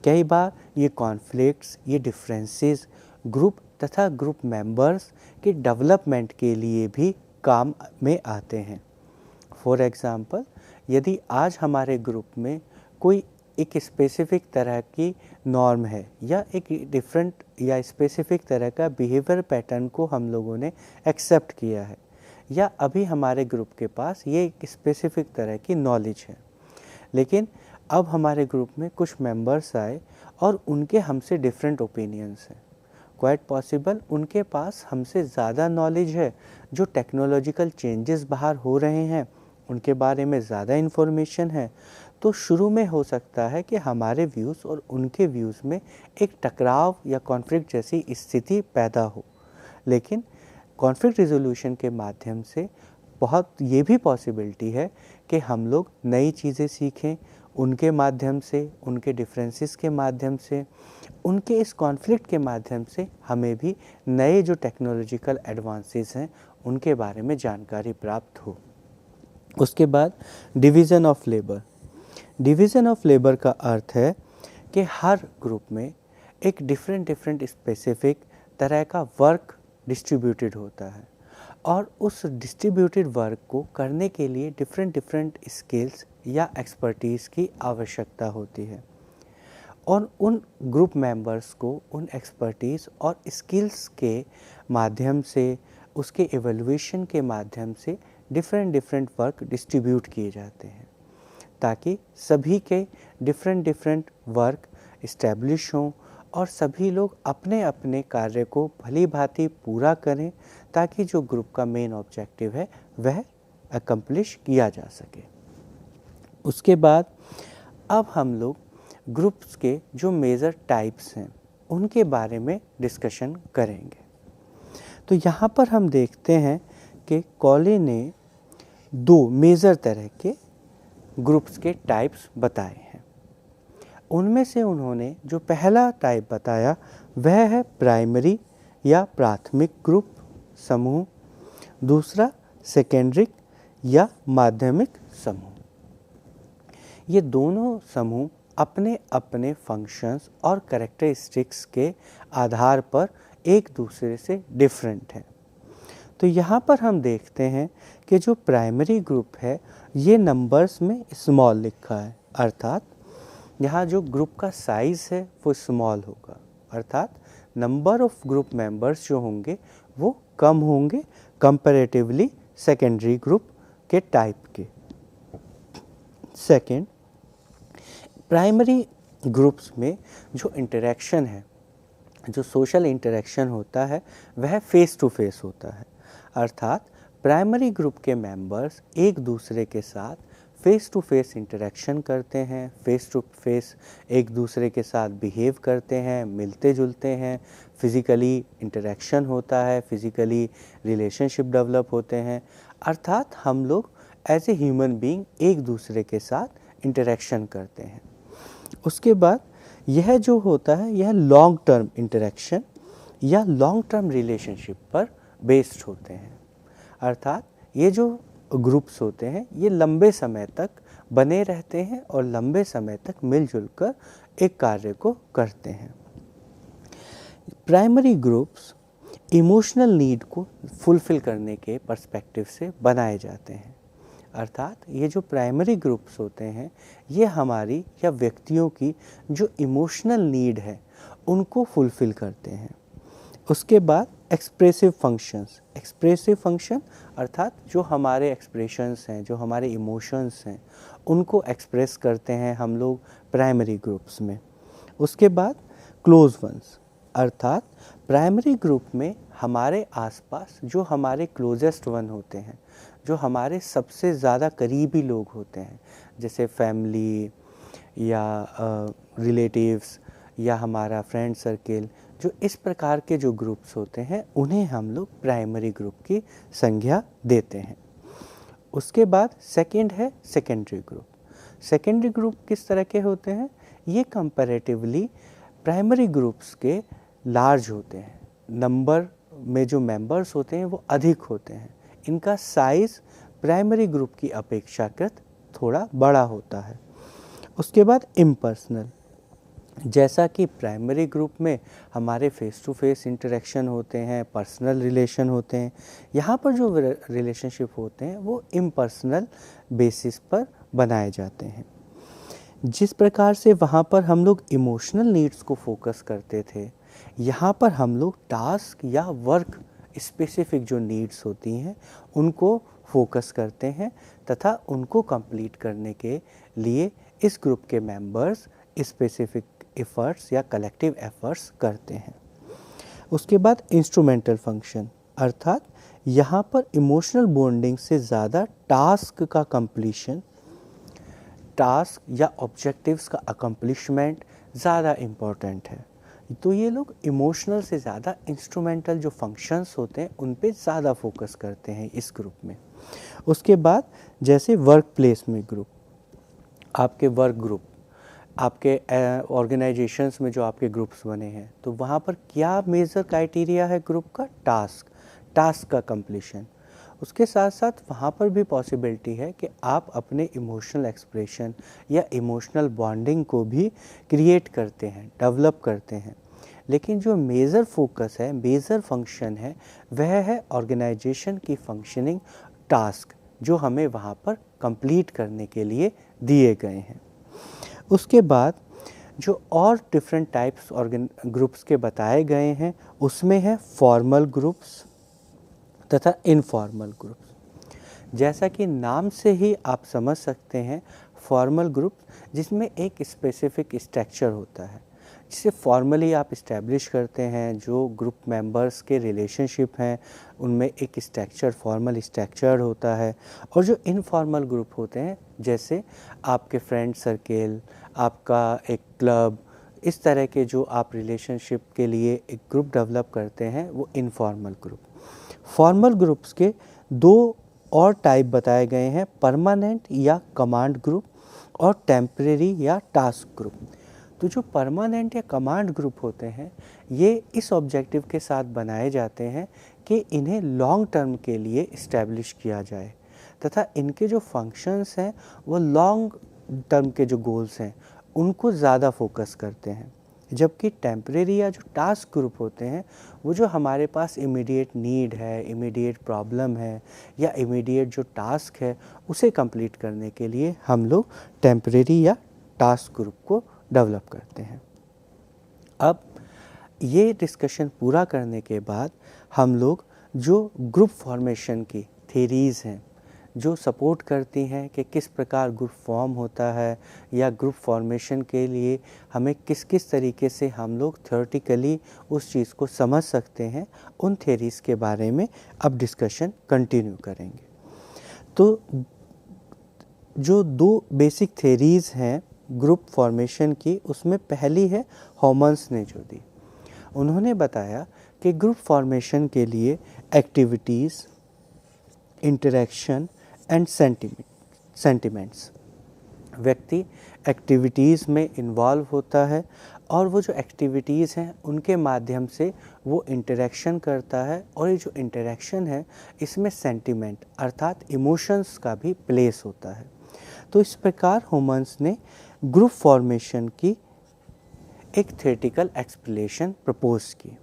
कई बार ये कॉन्फ्लिक्ट्स, ये डिफरेंसेस ग्रुप तथा ग्रुप मेंबर्स के डेवलपमेंट के लिए भी काम में आते हैं। फॉर एग्ज़ाम्पल, यदि आज हमारे ग्रुप में कोई एक स्पेसिफिक तरह की नॉर्म है या एक डिफरेंट या स्पेसिफिक तरह का बिहेवियर पैटर्न को हम लोगों ने एक्सेप्ट किया है, या अभी हमारे ग्रुप के पास ये एक स्पेसिफिक तरह की नॉलेज है, लेकिन अब हमारे ग्रुप में कुछ मेंबर्स आए और उनके हमसे डिफरेंट ओपिनियंस हैं। क्वाइट पॉसिबल उनके पास हमसे ज़्यादा नॉलेज है, जो टेक्नोलॉजिकल चेंजेस बाहर हो रहे हैं उनके बारे में ज़्यादा इन्फॉर्मेशन है। तो शुरू में हो सकता है कि हमारे व्यूज़ और उनके व्यूज़ में एक टकराव या कॉन्फ्लिक्ट जैसी स्थिति पैदा हो, लेकिन कॉन्फ्लिक्ट रिजोल्यूशन के माध्यम से बहुत ये भी पॉसिबिलिटी है कि हम लोग नई चीज़ें सीखें, उनके माध्यम से, उनके डिफरेंसेस के माध्यम से, उनके इस कॉन्फ्लिक्ट के माध्यम से हमें भी नए जो टेक्नोलॉजिकल एडवांसेस हैं उनके बारे में जानकारी प्राप्त हो। उसके बाद division of labour. Division of labour का अर्थ है कि हर ग्रुप में एक डिफरेंट स्पेसिफिक तरह का वर्क डिस्ट्रीब्यूटेड होता है और उस डिस्ट्रीब्यूटेड वर्क को करने के लिए डिफरेंट स्किल्स या एक्सपर्टीज़ की आवश्यकता होती है, और उन ग्रुप मेंबर्स को उन एक्सपर्टीज़ और स्किल्स के माध्यम से, उसके एवल्यूएशन के माध्यम से डिफरेंट वर्क डिस्ट्रीब्यूट किए जाते हैं, ताकि सभी के डिफरेंट वर्क इस्टेब्लिश हों और सभी लोग अपने अपने कार्य को भली भांति पूरा करें, ताकि जो ग्रुप का मेन ऑब्जेक्टिव है वह अकम्प्लिश किया जा सके। उसके बाद अब हम लोग ग्रुप्स के जो मेजर टाइप्स हैं उनके बारे में डिस्कशन करेंगे। तो यहाँ पर हम देखते हैं कि कॉले ने 2 मेजर तरह के ग्रुप्स के टाइप्स बताए हैं। उनमें से उन्होंने जो पहला टाइप बताया वह है प्राइमरी या प्राथमिक ग्रुप समूह, दूसरा सेकेंडरी या माध्यमिक समूह। ये दोनों समूह अपने अपने फंक्शंस और कैरेक्टरिस्टिक्स के आधार पर एक दूसरे से डिफरेंट है। तो यहाँ पर हम देखते हैं कि जो प्राइमरी ग्रुप है ये नंबर्स में स्मॉल लिखा है, अर्थात यहाँ जो ग्रुप का साइज़ है वो स्मॉल होगा, अर्थात नंबर ऑफ ग्रुप मेंबर्स जो होंगे वो कम होंगे कंपैरेटिवली सेकेंडरी ग्रुप के टाइप के। सेकेंड, प्राइमरी ग्रुप्स में जो इंटरेक्शन है, जो सोशल इंटरेक्शन होता है वह फेस टू फेस होता है, अर्थात प्राइमरी ग्रुप के मेंबर्स एक दूसरे के साथ फेस टू फेस इंटरेक्शन करते हैं, फेस टू फेस एक दूसरे के साथ बिहेव करते हैं, मिलते जुलते हैं, फिज़िकली इंटरेक्शन होता है, फिज़िकली रिलेशनशिप डेवलप होते हैं, अर्थात हम लोग एज ए ह्यूमन बीइंग एक दूसरे के साथ इंटरेक्शन करते हैं। उसके बाद यह जो होता है यह लॉन्ग टर्म इंटरेक्शन या लॉन्ग टर्म रिलेशनशिप पर बेस्ड होते हैं, अर्थात ये जो ग्रुप्स होते हैं ये लंबे समय तक बने रहते हैं और लंबे समय तक मिलजुल कर एक कार्य को करते हैं। प्राइमरी ग्रुप्स इमोशनल नीड को फुलफिल करने के पर्सपेक्टिव से बनाए जाते हैं, अर्थात ये जो प्राइमरी ग्रुप्स होते हैं ये हमारी या व्यक्तियों की जो इमोशनल नीड है उनको फुलफिल करते हैं। उसके बाद एक्सप्रेसिव फंक्शंस, एक्सप्रेसिव फंक्शन अर्थात जो हमारे एक्सप्रेशंस हैं, जो हमारे इमोशंस हैं उनको एक्सप्रेस करते हैं हम लोग प्राइमरी ग्रुप्स में। उसके बाद क्लोज वंस, अर्थात प्राइमरी ग्रुप में हमारे आसपास जो हमारे क्लोजेस्ट वन होते हैं, जो हमारे सबसे ज़्यादा करीबी लोग होते हैं, जैसे फैमिली या रिलेटिव्स या हमारा फ्रेंड सर्किल, जो इस प्रकार के जो ग्रुप्स होते हैं उन्हें हम लोग प्राइमरी ग्रुप की संज्ञा देते हैं। उसके बाद सेकंड है सेकेंडरी ग्रुप। सेकेंडरी ग्रुप किस तरह के होते हैं? ये कंपैरेटिवली प्राइमरी ग्रुप्स के लार्ज होते हैं, नंबर में जो मेंबर्स होते हैं वो अधिक होते हैं, इनका साइज़ प्राइमरी ग्रुप की अपेक्षाकृत थोड़ा बड़ा होता है। उसके बाद इम्पर्सनल, जैसा कि प्राइमरी ग्रुप में हमारे फेस टू फेस इंटरेक्शन होते हैं, पर्सनल रिलेशन होते हैं, यहाँ पर जो रिलेशनशिप होते हैं वो इम्पर्सनल बेसिस पर बनाए जाते हैं। जिस प्रकार से वहाँ पर हम लोग इमोशनल नीड्स को फोकस करते थे, यहाँ पर हम लोग टास्क या वर्क स्पेसिफिक जो नीड्स होती हैं उनको फोकस करते हैं तथा उनको कंप्लीट करने के लिए इस ग्रुप के मेंबर्स स्पेसिफिक एफर्ट्स या कलेक्टिव एफर्ट्स करते हैं। उसके बाद इंस्ट्रूमेंटल फंक्शन, अर्थात यहाँ पर इमोशनल बॉन्डिंग से ज़्यादा टास्क का कंप्लीशन, टास्क या ऑब्जेक्टिव्स का अकम्प्लिशमेंट ज़्यादा इम्पॉर्टेंट है। तो ये लोग इमोशनल से ज़्यादा इंस्ट्रूमेंटल जो फंक्शंस होते हैं उन पे ज़्यादा फोकस करते हैं इस ग्रुप में। उसके बाद जैसे वर्क प्लेस में ग्रुप, आपके वर्क ग्रुप, आपके ऑर्गेनाइजेशंस में जो आपके ग्रुप्स बने हैं तो वहाँ पर क्या मेजर क्राइटेरिया है ग्रुप का? टास्क का कंप्लीशन। उसके साथ साथ वहाँ पर भी पॉसिबिलिटी है कि आप अपने इमोशनल एक्सप्रेशन या इमोशनल बॉन्डिंग को भी क्रिएट करते हैं, डेवलप करते हैं, लेकिन जो मेजर फोकस है, मेजर फंक्शन है, वह है ऑर्गेनाइजेशन की फंक्शनिंग टास्क जो हमें वहाँ पर कंप्लीट करने के लिए दिए गए हैं। उसके बाद जो और डिफरेंट टाइप्स ग्रुप्स के बताए गए हैं उसमें है फॉर्मल ग्रुप्स तथा इनफॉर्मल ग्रुप्स। जैसा कि नाम से ही आप समझ सकते हैं, फॉर्मल ग्रुप जिसमें एक स्पेसिफिक स्ट्रक्चर होता है, जिसे फॉर्मली आप इस्टेब्लिश करते हैं, जो ग्रुप मेंबर्स के रिलेशनशिप हैं उनमें एक स्ट्रक्चर, फॉर्मल स्ट्रक्चर होता है, और जो इनफॉर्मल ग्रुप होते हैं जैसे आपके फ्रेंड सर्किल, आपका एक क्लब, इस तरह के जो आप रिलेशनशिप के लिए एक ग्रुप डेवलप करते हैं वो इनफॉर्मल ग्रुप। फॉर्मल ग्रुप्स के दो और टाइप बताए गए हैं, परमानेंट या कमांड ग्रुप और टेम्परेरी या टास्क ग्रुप। तो जो परमानेंट या कमांड ग्रुप होते हैं ये इस ऑब्जेक्टिव के साथ बनाए जाते हैं कि इन्हें लॉन्ग टर्म के लिए इस्टेब्लिश किया जाए तथा इनके जो फंक्शंस हैं वो लॉन्ग टर्म के जो गोल्स हैं उनको ज़्यादा फोकस करते हैं। जबकि टेम्परेरी या जो टास्क ग्रुप होते हैं वो जो हमारे पास इमीडिएट नीड है, इमीडिएट प्रॉब्लम है या इमीडिएट जो टास्क है उसे कंप्लीट करने के लिए हम लोग टेम्परेरी या टास्क ग्रुप को डेवलप करते हैं। अब ये डिस्कशन पूरा करने के बाद हम लोग जो ग्रुप फॉर्मेशन की थेरीज़ हैं जो सपोर्ट करती हैं कि किस प्रकार ग्रुप फॉर्म होता है या ग्रुप फॉर्मेशन के लिए हमें किस किस तरीके से हम लोग थ्योरेटिकली उस चीज़ को समझ सकते हैं, उन थेरीज़ के बारे में अब डिस्कशन कंटिन्यू करेंगे। तो जो दो बेसिक थेरीज़ हैं ग्रुप फॉर्मेशन की, उसमें पहली है हॉमन्स ने जो दी। उन्होंने बताया कि ग्रुप फॉर्मेशन के लिए एक्टिविटीज़, इंटरेक्शन एंड सेंटिमेंट्स, व्यक्ति एक्टिविटीज़ में इन्वॉल्व होता है और वो जो एक्टिविटीज़ हैं उनके माध्यम से वो इंटरेक्शन करता है, और ये जो इंटरेक्शन है इसमें सेंटिमेंट अर्थात इमोशंस का भी प्लेस होता है। तो इस प्रकार हॉमन्स ने ग्रुप फॉर्मेशन की एक थ्योरेटिकल एक्सप्लेनेशन प्रपोज की।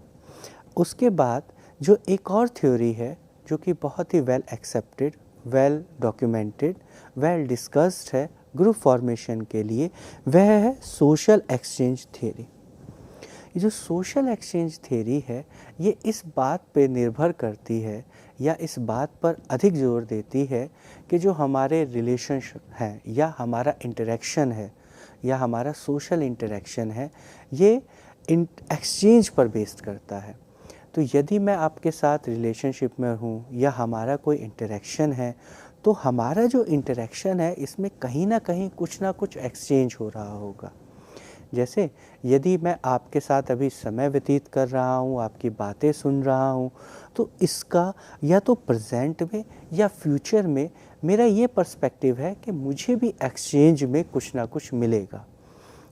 उसके बाद जो एक और थ्योरी है जो कि बहुत ही well accepted, well documented, well discussed है ग्रुप फॉर्मेशन के लिए, वह है सोशल एक्सचेंज थ्योरी। ये जो सोशल एक्सचेंज थ्योरी है ये इस बात पे निर्भर करती है या इस बात पर अधिक जोर देती है कि जो हमारे रिलेशनशिप हैं या हमारा इंटरेक्शन है या हमारा सोशल इंटरेक्शन है ये एक्सचेंज पर बेस्ड करता है। तो यदि मैं आपके साथ रिलेशनशिप में हूँ या हमारा कोई इंटरेक्शन है तो हमारा जो इंटरेक्शन है इसमें कहीं ना कहीं कुछ ना कुछ एक्सचेंज हो रहा होगा। जैसे यदि मैं आपके साथ अभी समय व्यतीत कर रहा हूँ, आपकी बातें सुन रहा हूँ, तो इसका या तो प्रेजेंट में या फ्यूचर में मेरा ये पर्सपेक्टिव है कि मुझे भी एक्सचेंज में कुछ ना कुछ मिलेगा।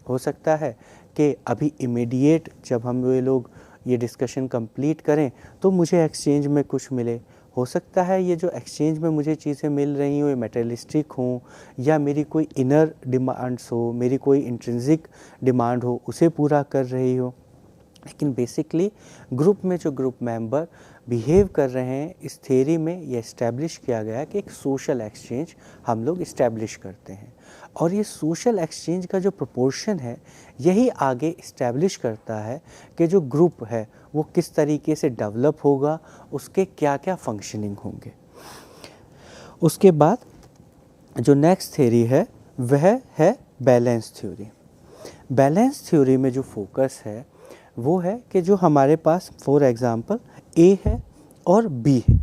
हो सकता है कि अभी इमीडिएट जब हम वे लोग ये डिस्कशन कंप्लीट करें तो मुझे एक्सचेंज में कुछ मिले। हो सकता है ये जो एक्सचेंज में मुझे चीज़ें मिल रही हो ये मेटेरियलिस्टिक हों या मेरी कोई इनर डिमांड्स हो, मेरी कोई इंट्रिंसिक डिमांड हो, उसे पूरा कर रही हो। लेकिन बेसिकली ग्रुप में जो ग्रुप मेंबर बिहेव कर रहे हैं, इस थ्योरी में ये इस्टेब्लिश किया गया है कि एक सोशल एक्सचेंज हम लोग इस्टेब्लिश करते हैं, और ये सोशल एक्सचेंज का जो प्रोपोर्शन है यही आगे इस्टेब्लिश करता है कि जो ग्रुप है वो किस तरीके से डेवलप होगा, उसके क्या क्या फंक्शनिंग होंगे। उसके बाद जो नेक्स्ट थ्योरी है वह है बैलेंस थ्योरी। बैलेंस थ्योरी में जो फोकस है वो है कि जो हमारे पास फॉर एग्ज़ाम्पल ए है और बी है,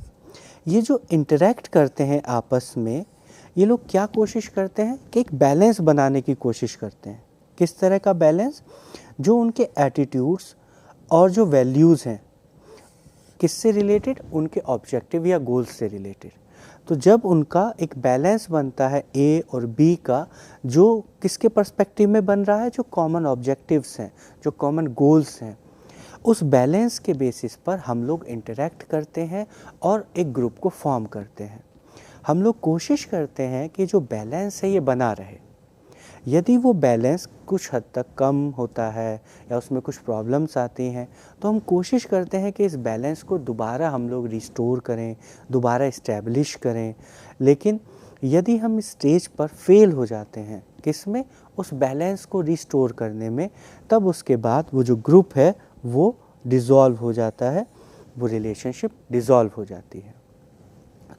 ये जो इंटरेक्ट करते हैं आपस में, ये लोग क्या कोशिश करते हैं कि एक बैलेंस बनाने की कोशिश करते हैं। किस तरह का बैलेंस? जो उनके एटीट्यूड्स और जो वैल्यूज़ हैं किससे रिलेटेड, उनके ऑब्जेक्टिव या गोल्स से रिलेटेड। तो जब उनका एक बैलेंस बनता है ए और बी का, जो किसके पर्सपेक्टिव में बन रहा है, जो कॉमन ऑब्जेक्टिव्स हैं, जो कॉमन गोल्स हैं, उस बैलेंस के बेसिस पर हम लोग इंटरेक्ट करते हैं और एक ग्रुप को फॉर्म करते हैं। हम लोग कोशिश करते हैं कि जो बैलेंस है ये बना रहे। यदि वो बैलेंस कुछ हद तक कम होता है या उसमें कुछ प्रॉब्लम्स आती हैं तो हम कोशिश करते हैं कि इस बैलेंस को दोबारा हम लोग रिस्टोर करें, दोबारा इस्टेब्लिश करें। लेकिन यदि हम इस स्टेज पर फेल हो जाते हैं किसमें, उस बैलेंस को रिस्टोर करने में, तब उसके बाद वो जो ग्रुप है वो डिज़ोल्व हो जाता है, वो रिलेशनशिप डिज़ोल्व हो जाती है।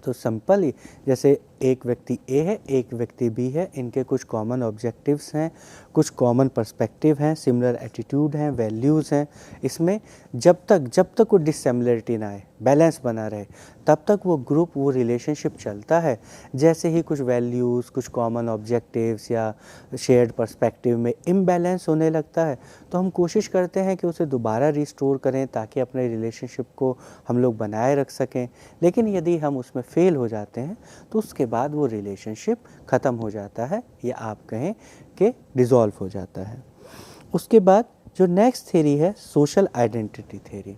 तो सिंपली जैसे एक व्यक्ति ए है, एक व्यक्ति बी है, इनके कुछ कॉमन ऑब्जेक्टिव्स हैं, कुछ कॉमन पर्सपेक्टिव हैं, सिमिलर एटीट्यूड हैं, वैल्यूज़ हैं। इसमें जब तक कोई डिससिमिलरिटी ना आए, बैलेंस बना रहे, तब तक वो ग्रुप, वो रिलेशनशिप चलता है। जैसे ही कुछ वैल्यूज़, कुछ कॉमन ऑब्जेक्टिव्स या शेयर्ड पर्सपेक्टिव में इम्बैलेंस होने लगता है, तो हम कोशिश करते हैं कि उसे दोबारा रिस्टोर करें ताकि अपने रिलेशनशिप को हम लोग बनाए रख सकें। लेकिन यदि हम उसमें फेल हो जाते हैं तो उसके बाद वो रिलेशनशिप ख़त्म हो जाता है, या आप कहें कि डिज़ोल्व हो जाता है। उसके बाद जो नेक्स्ट थ्योरी है सोशल आइडेंटिटी थ्योरी।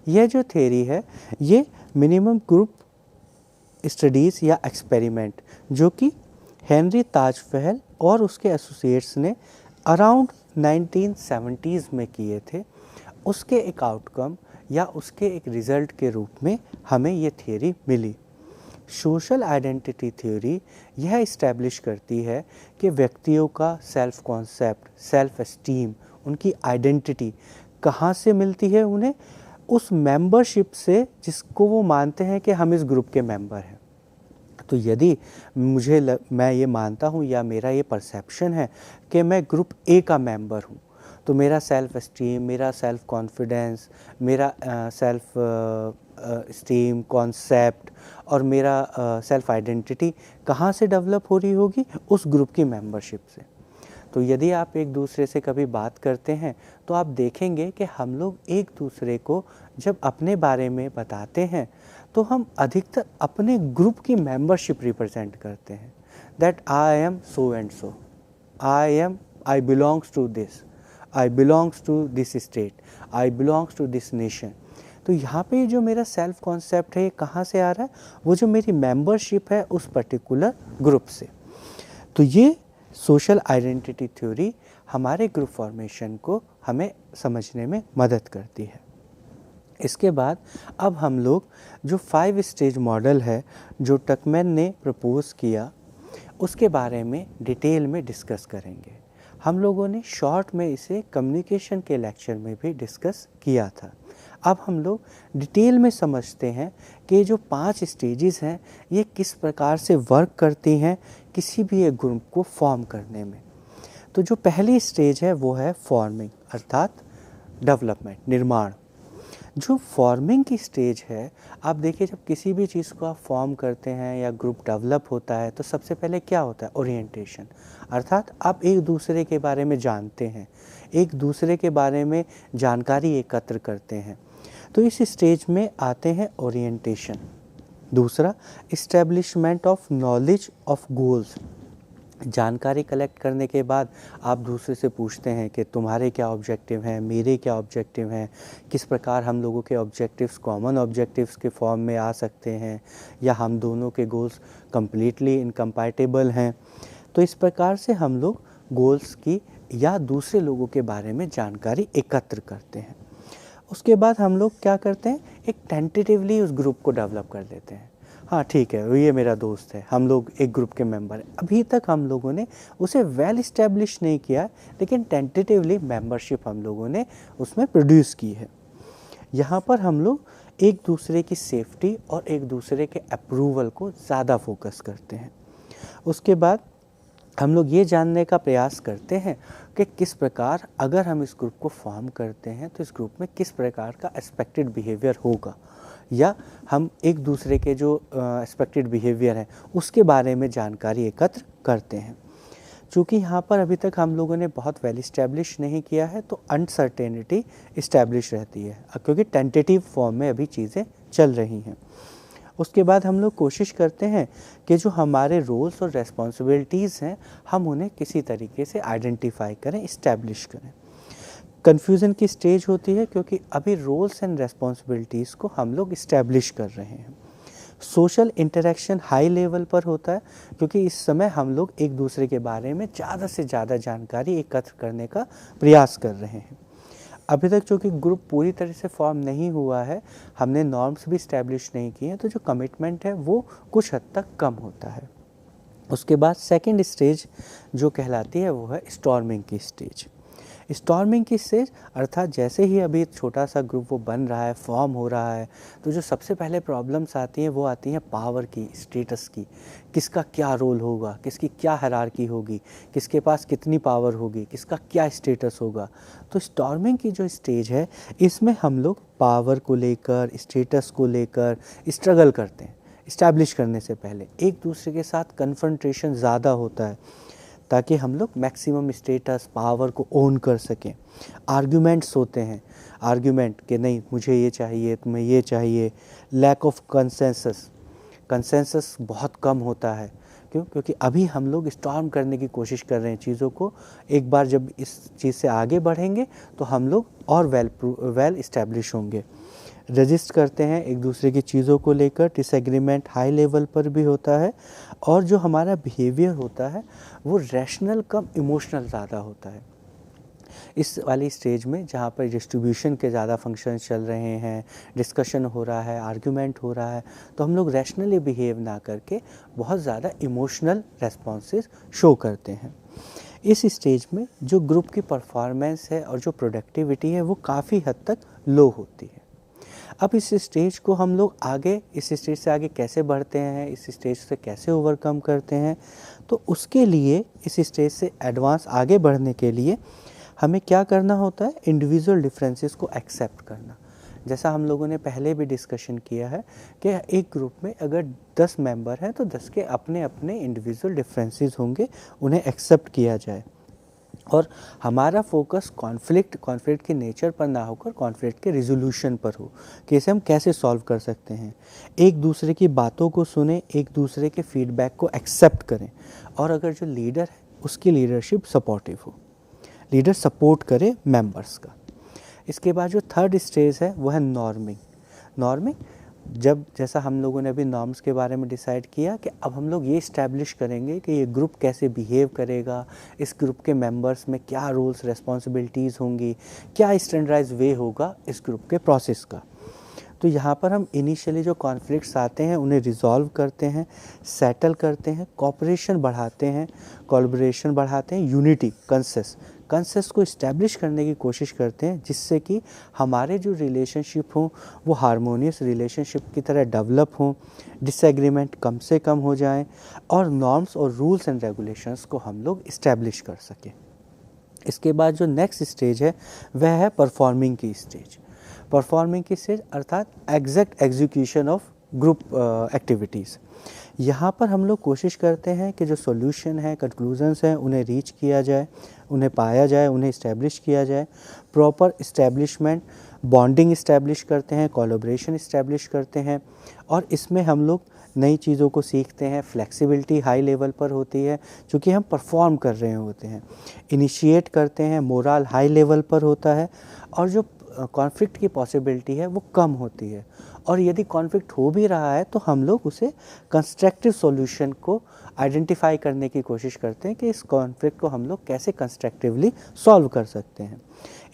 यह जो थ्योरी है ये मिनिमम ग्रुप स्टडीज़ या एक्सपेरिमेंट जो कि हेनरी ताजफेहल और उसके एसोसिएट्स ने अराउंड 1970s में किए थे, उसके एक आउटकम या उसके एक रिज़ल्ट के रूप में हमें ये थ्योरी मिली। सोशल आइडेंटिटी थ्योरी यह इस्टेब्लिश करती है कि व्यक्तियों का सेल्फ कॉन्सेप्ट, सेल्फ एस्टीम, उनकी आइडेंटिटी कहाँ से मिलती है उन्हें? उस मेंबरशिप से जिसको वो मानते हैं कि हम इस ग्रुप के मेंबर हैं। तो यदि मैं ये मानता हूँ या मेरा ये परसेप्शन है कि मैं ग्रुप ए का मेंबर हूँ, तो मेरा सेल्फ एस्टीम, मेरा सेल्फ कॉन्फिडेंस, मेरा सेल्फ एस्टीम कॉन्सेप्ट और मेरा सेल्फ आइडेंटिटी कहाँ से डेवलप हो रही होगी? उस ग्रुप की मेंबरशिप से। तो यदि आप एक दूसरे से कभी बात करते हैं तो आप देखेंगे कि हम लोग एक दूसरे को जब अपने बारे में बताते हैं तो हम अधिकतर अपने ग्रुप की मेंबरशिप रिप्रेजेंट करते हैं। That I am so and so, I belongs to this, I belongs to this state, I belongs to this nation. तो यहाँ पे जो मेरा सेल्फ कॉन्सेप्ट है ये कहाँ से आ रहा है? वो जो मेरी मेंबरशिप है उस पर्टिकुलर ग्रुप से। तो ये सोशल आइडेंटिटी थ्योरी हमारे ग्रुप फॉर्मेशन को हमें समझने में मदद करती है। इसके बाद अब हम लोग जो 5 स्टेज मॉडल है जो टकमैन ने प्रपोज किया उसके बारे में डिटेल में डिस्कस करेंगे। हम लोगों ने शॉर्ट में इसे कम्युनिकेशन के लेक्चर में भी डिस्कस किया था। अब हम लोग डिटेल में समझते हैं कि जो 5 स्टेजेस हैं ये किस प्रकार से वर्क करती हैं किसी भी एक ग्रुप को फॉर्म करने में। तो जो पहली स्टेज है वो है फॉर्मिंग, अर्थात डेवलपमेंट, निर्माण। जो फॉर्मिंग की स्टेज है, आप देखिए जब किसी भी चीज़ को आप फॉर्म करते हैं या ग्रुप डेवलप होता है तो सबसे पहले क्या होता है? ओरिएंटेशन, अर्थात आप एक दूसरे के बारे में जानते हैं, एक दूसरे के बारे में जानकारी एकत्र करते हैं। तो इस स्टेज में आते हैं ओरिएंटेशन। दूसरा, establishment of knowledge of goals. जानकारी कलेक्ट करने के बाद आप दूसरे से पूछते हैं कि तुम्हारे क्या ऑब्जेक्टिव हैं, मेरे क्या ऑब्जेक्टिव हैं, किस प्रकार हम लोगों के ऑब्जेक्टिव्स कॉमन ऑब्जेक्टिव्स के फॉर्म में आ सकते हैं या हम दोनों के गोल्स कम्प्लीटली इनकम्पैटिबल हैं। तो इस प्रकार से हम लोग गोल्स की या दूसरे लोगों के बारे में जानकारी एकत्र करते हैं। उसके बाद हम लोग क्या करते हैं? एक टेंटेटिवली उस ग्रुप को डेवलप कर लेते हैं। हाँ ठीक है, ये मेरा दोस्त है, हम लोग एक ग्रुप के मेंबर हैं। अभी तक हम लोगों ने उसे वेल इस्टेब्लिश नहीं किया, लेकिन टेंटेटिवली मेंबरशिप हम लोगों ने उसमें प्रोड्यूस की है। यहाँ पर हम लोग एक दूसरे की सेफ्टी और एक दूसरे के अप्रूवल को ज़्यादा फोकस करते हैं। उसके बाद हम लोग ये जानने का प्रयास करते हैं कि किस प्रकार अगर हम इस ग्रुप को फॉर्म करते हैं तो इस ग्रुप में किस प्रकार का एक्सपेक्टेड बिहेवियर होगा, या हम एक दूसरे के जो एक्सपेक्टेड बिहेवियर है उसके बारे में जानकारी एकत्र करते हैं। चूँकि यहाँ पर अभी तक हम लोगों ने बहुत वेल इस्टेब्लिश नहीं किया है तो अनसर्टेनिटी इस्टेब्लिश रहती है, क्योंकि टेंटेटिव फॉर्म में अभी चीज़ें चल रही हैं। उसके बाद हम लोग कोशिश करते हैं कि जो हमारे रोल्स और रेस्पॉन्सिबिलिटीज़ हैं हम उन्हें किसी तरीके से आइडेंटिफाई करें, इस्टेब्लिश करें। कन्फ्यूज़न की स्टेज होती है क्योंकि अभी रोल्स एंड रेस्पॉन्सिबिलिटीज़ को हम लोग इस्टेब्लिश कर रहे हैं। सोशल इंटरेक्शन हाई लेवल पर होता है क्योंकि इस समय हम लोग एक दूसरे के बारे में ज़्यादा से ज़्यादा जानकारी एकत्र करने का प्रयास कर रहे हैं। अभी तक चूँकि ग्रुप पूरी तरह से फॉर्म नहीं हुआ है, हमने नॉर्म्स भी इस्टेब्लिश नहीं किए हैं, तो जो कमिटमेंट है वो कुछ हद तक कम होता है। उसके बाद सेकंड स्टेज जो कहलाती है वो है स्टॉर्मिंग की स्टेज। स्टॉर्मिंग की स्टेज अर्थात जैसे ही अभी छोटा सा ग्रुप वो बन रहा है, फॉर्म हो रहा है, तो जो सबसे पहले प्रॉब्लम्स आती हैं वो आती हैं पावर की, स्टेटस की, किसका क्या रोल होगा, किसकी क्या हायरार्की होगी, किसके पास कितनी पावर होगी, किसका क्या स्टेटस होगा। तो स्टॉर्मिंग की जो स्टेज है इसमें हम लोग पावर को लेकर, स्टेटस को लेकर स्ट्रगल करते हैं। इस्टेब्लिश करने से पहले एक दूसरे के साथ कन्फ्रंटेशन ज़्यादा होता है ताकि हम लोग मैक्सिमम स्टेटस, पावर को ओन कर सकें। आर्ग्यूमेंट्स होते हैं, आर्ग्यूमेंट कि नहीं मुझे ये चाहिए, तुम्हें ये चाहिए। लैक ऑफ कंसेंसस बहुत कम होता है। क्यों? क्योंकि अभी हम लोग स्टॉर्म करने की कोशिश कर रहे हैं चीज़ों को। एक बार जब इस चीज़ से आगे बढ़ेंगे तो हम लोग और वेल इस्टेब्लिश होंगे। रजिस्ट करते हैं एक दूसरे की चीज़ों को लेकर, डिसएग्रीमेंट हाई लेवल पर भी होता है, और जो हमारा बिहेवियर होता है वो रैशनल कम इमोशनल ज़्यादा होता है। इस वाली स्टेज में जहाँ पर डिस्ट्रीब्यूशन के ज़्यादा फंक्शन चल रहे हैं, डिस्कशन हो रहा है, आर्ग्यूमेंट हो रहा है, तो हम लोग रैशनली बिहेव ना करके बहुत ज़्यादा इमोशनल रेस्पॉन्सेस शो करते हैं। इस स्टेज में जो ग्रुप की परफॉर्मेंस है और जो प्रोडक्टिविटी है वो काफ़ी हद तक लो होती है। अब इस स्टेज को हम लोग आगे, इस स्टेज से आगे कैसे बढ़ते हैं, इस स्टेज से कैसे ओवरकम करते हैं, तो उसके लिए इस स्टेज से एडवांस आगे बढ़ने के लिए हमें क्या करना होता है, इंडिविजुअल डिफरेंसेस को एक्सेप्ट करना। जैसा हम लोगों ने पहले भी डिस्कशन किया है कि एक ग्रुप में अगर 10 मेंबर हैं तो 10 के अपने अपने इंडिविजुअल डिफरेंसेस होंगे, उन्हें एक्सेप्ट किया जाए। और हमारा फोकस कॉन्फ्लिक्ट के नेचर पर ना होकर कॉन्फ्लिक्ट के रिजोल्यूशन पर हो कि इसे हम कैसे सॉल्व कर सकते हैं। एक दूसरे की बातों को सुने, एक दूसरे के फीडबैक को एक्सेप्ट करें, और अगर जो लीडर है उसकी लीडरशिप सपोर्टिव हो, लीडर सपोर्ट करे मेंबर्स का। इसके बाद जो थर्ड स्टेज है वो है नॉर्मिंग। जब जैसा हम लोगों ने अभी नॉर्म्स के बारे में डिसाइड किया कि अब हम लोग ये इस्टेब्लिश करेंगे कि ये ग्रुप कैसे बिहेव करेगा, इस ग्रुप के मेंबर्स में क्या रोल्स रिस्पॉन्सिबिलिटीज़ होंगी, क्या स्टैंडर्डाइज वे होगा इस ग्रुप के प्रोसेस का। तो यहाँ पर हम इनिशियली जो कॉन्फ्लिक्ट्स आते हैं उन्हें रिजॉल्व करते हैं, सेटल करते हैं, कोऑपरेशन बढ़ाते हैं, कोलैबोरेशन बढ़ाते हैं, यूनिटी, कंसेंसस को इस्टेब्लिश करने की कोशिश करते हैं, जिससे कि हमारे जो रिलेशनशिप हों वो हारमोनियस रिलेशनशिप की तरह डेवलप हों, डिसएग्रीमेंट कम से कम हो जाएं, और नॉर्म्स और रूल्स एंड रेगुलेशंस को हम लोग इस्टेब्लिश कर सकें। इसके बाद जो नेक्स्ट स्टेज है वह है परफॉर्मिंग की स्टेज अर्थात exact execution of group activities. यहाँ पर हम लोग कोशिश करते हैं कि जो सॉल्यूशन है, कंक्लूजन्स हैं, उन्हें रीच किया जाए, उन्हें पाया जाए, उन्हें इस्टेब्लिश किया जाए। प्रॉपर इस्टेब्लिशमेंट, बॉन्डिंग इस्टेब्लिश करते हैं, कोलैबोरेशन इस्टेब्लिश करते हैं, और इसमें हम लोग नई चीज़ों को सीखते हैं। फ्लेक्सिबिलिटी हाई लेवल पर होती है क्योंकि हम परफॉर्म कर रहे होते हैं। इनिशिएट करते हैं, मोरल हाई लेवल पर होता है, और जो कॉन्फ्लिक्ट की पॉसिबिलिटी है वो कम होती है। और यदि कॉन्फ्लिक्ट हो भी रहा है तो हम लोग उसे कंस्ट्रक्टिव सॉल्यूशन को आइडेंटिफाई करने की कोशिश करते हैं कि इस कॉन्फ्लिक्ट को हम लोग कैसे कंस्ट्रक्टिवली सॉल्व कर सकते हैं।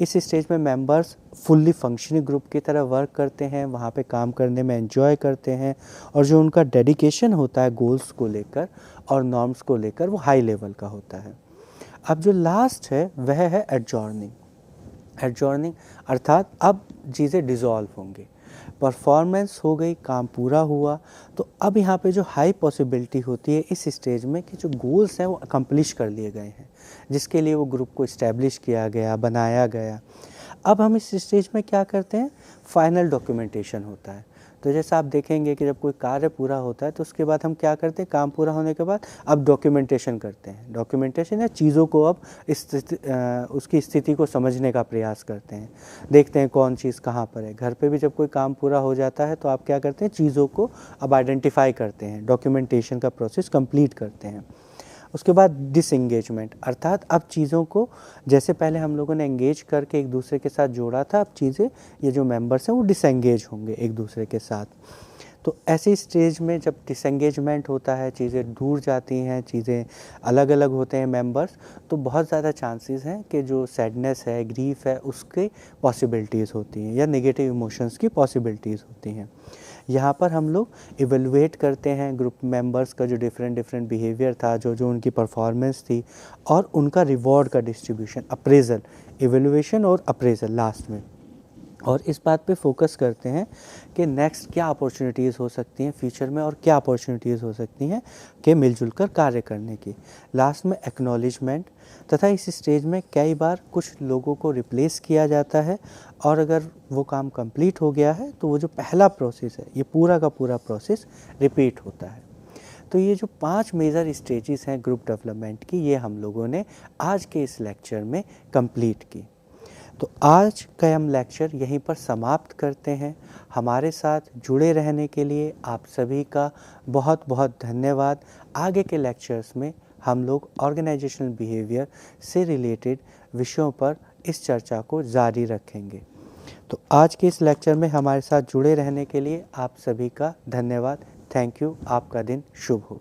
इस स्टेज में मेंबर्स फुल्ली फंक्शनिंग ग्रुप की तरह वर्क करते हैं, वहाँ पे काम करने में एंजॉय करते हैं, और जो उनका डेडिकेशन होता है गोल्स को लेकर और नॉर्म्स को लेकर वो हाई लेवल का होता है। अब जो लास्ट है वह है एडजॉर्निंग अर्थात अब चीज़ें डिज़ोल्व होंगी, परफॉर्मेंस हो गई, काम पूरा हुआ। तो अब यहाँ पे जो हाई पॉसिबिलिटी होती है इस स्टेज में कि जो गोल्स हैं वो अकम्प्लिश कर लिए गए हैं, जिसके लिए वो ग्रुप को इस्टेब्लिश किया गया, बनाया गया। अब हम इस स्टेज में क्या करते हैं, फाइनल डॉक्यूमेंटेशन होता है। तो जैसा आप देखेंगे कि जब कोई कार्य पूरा होता है तो उसके बाद हम क्या करते हैं, काम पूरा होने के बाद अब डॉक्यूमेंटेशन करते हैं। डॉक्यूमेंटेशन या चीज़ों को अब उसकी स्थिति को समझने का प्रयास करते हैं, देखते हैं कौन चीज़ कहाँ पर है। घर पे भी जब कोई काम पूरा हो जाता है तो आप क्या करते हैं, चीज़ों को अब आइडेंटिफाई करते हैं, डॉक्यूमेंटेशन का प्रोसेस कंप्लीट करते हैं। उसके बाद डिसएंगेजमेंट अर्थात अब चीज़ों को जैसे पहले हम लोगों ने एंगेज करके एक दूसरे के साथ जोड़ा था, अब चीज़ें, ये जो मेंबर्स हैं वो डिसएंगेज होंगे एक दूसरे के साथ। तो ऐसी स्टेज में जब डिसएंगेजमेंट होता है, चीज़ें दूर जाती हैं, चीज़ें अलग अलग होते हैं मेंबर्स, तो बहुत ज़्यादा चांसेस हैं कि जो सैडनेस है, ग्रीफ है, उसकी पॉसिबिलिटीज़ होती हैं या नेगेटिव इमोशंस की पॉसिबिलिटीज़ होती हैं। यहाँ पर हम लोग इवेलुएट करते हैं ग्रुप मेंबर्स का जो डिफरेंट बिहेवियर था, जो उनकी परफॉर्मेंस थी, और उनका रिवॉर्ड का डिस्ट्रीब्यूशन, अप्रेजल, इवेलुएशन और अप्रेजल लास्ट में। और इस बात पे फोकस करते हैं कि नेक्स्ट क्या अपॉर्चुनिटीज़ हो सकती हैं फ्यूचर में, और क्या अपॉर्चुनिटीज़ हो सकती हैं कि मिलजुल कर कार्य करने की। लास्ट में एक्नॉलेजमेंट, तथा इस स्टेज में कई बार कुछ लोगों को रिप्लेस किया जाता है, और अगर वो काम कंप्लीट हो गया है तो वो जो पहला प्रोसेस है, ये पूरा का पूरा प्रोसेस रिपीट होता है। तो ये जो 5 मेजर स्टेजेस हैं ग्रुप डेवलपमेंट की, ये हम लोगों ने आज के इस लेक्चर में कंप्लीट की। तो आज का हम लेक्चर यहीं पर समाप्त करते हैं। हमारे साथ जुड़े रहने के लिए आप सभी का बहुत बहुत धन्यवाद। आगे के लेक्चर्स में हम लोग ऑर्गेनाइजेशनल बिहेवियर से रिलेटेड विषयों पर इस चर्चा को जारी रखेंगे। तो आज के इस लेक्चर में हमारे साथ जुड़े रहने के लिए आप सभी का धन्यवाद। Thank you. आपका दिन शुभ हो।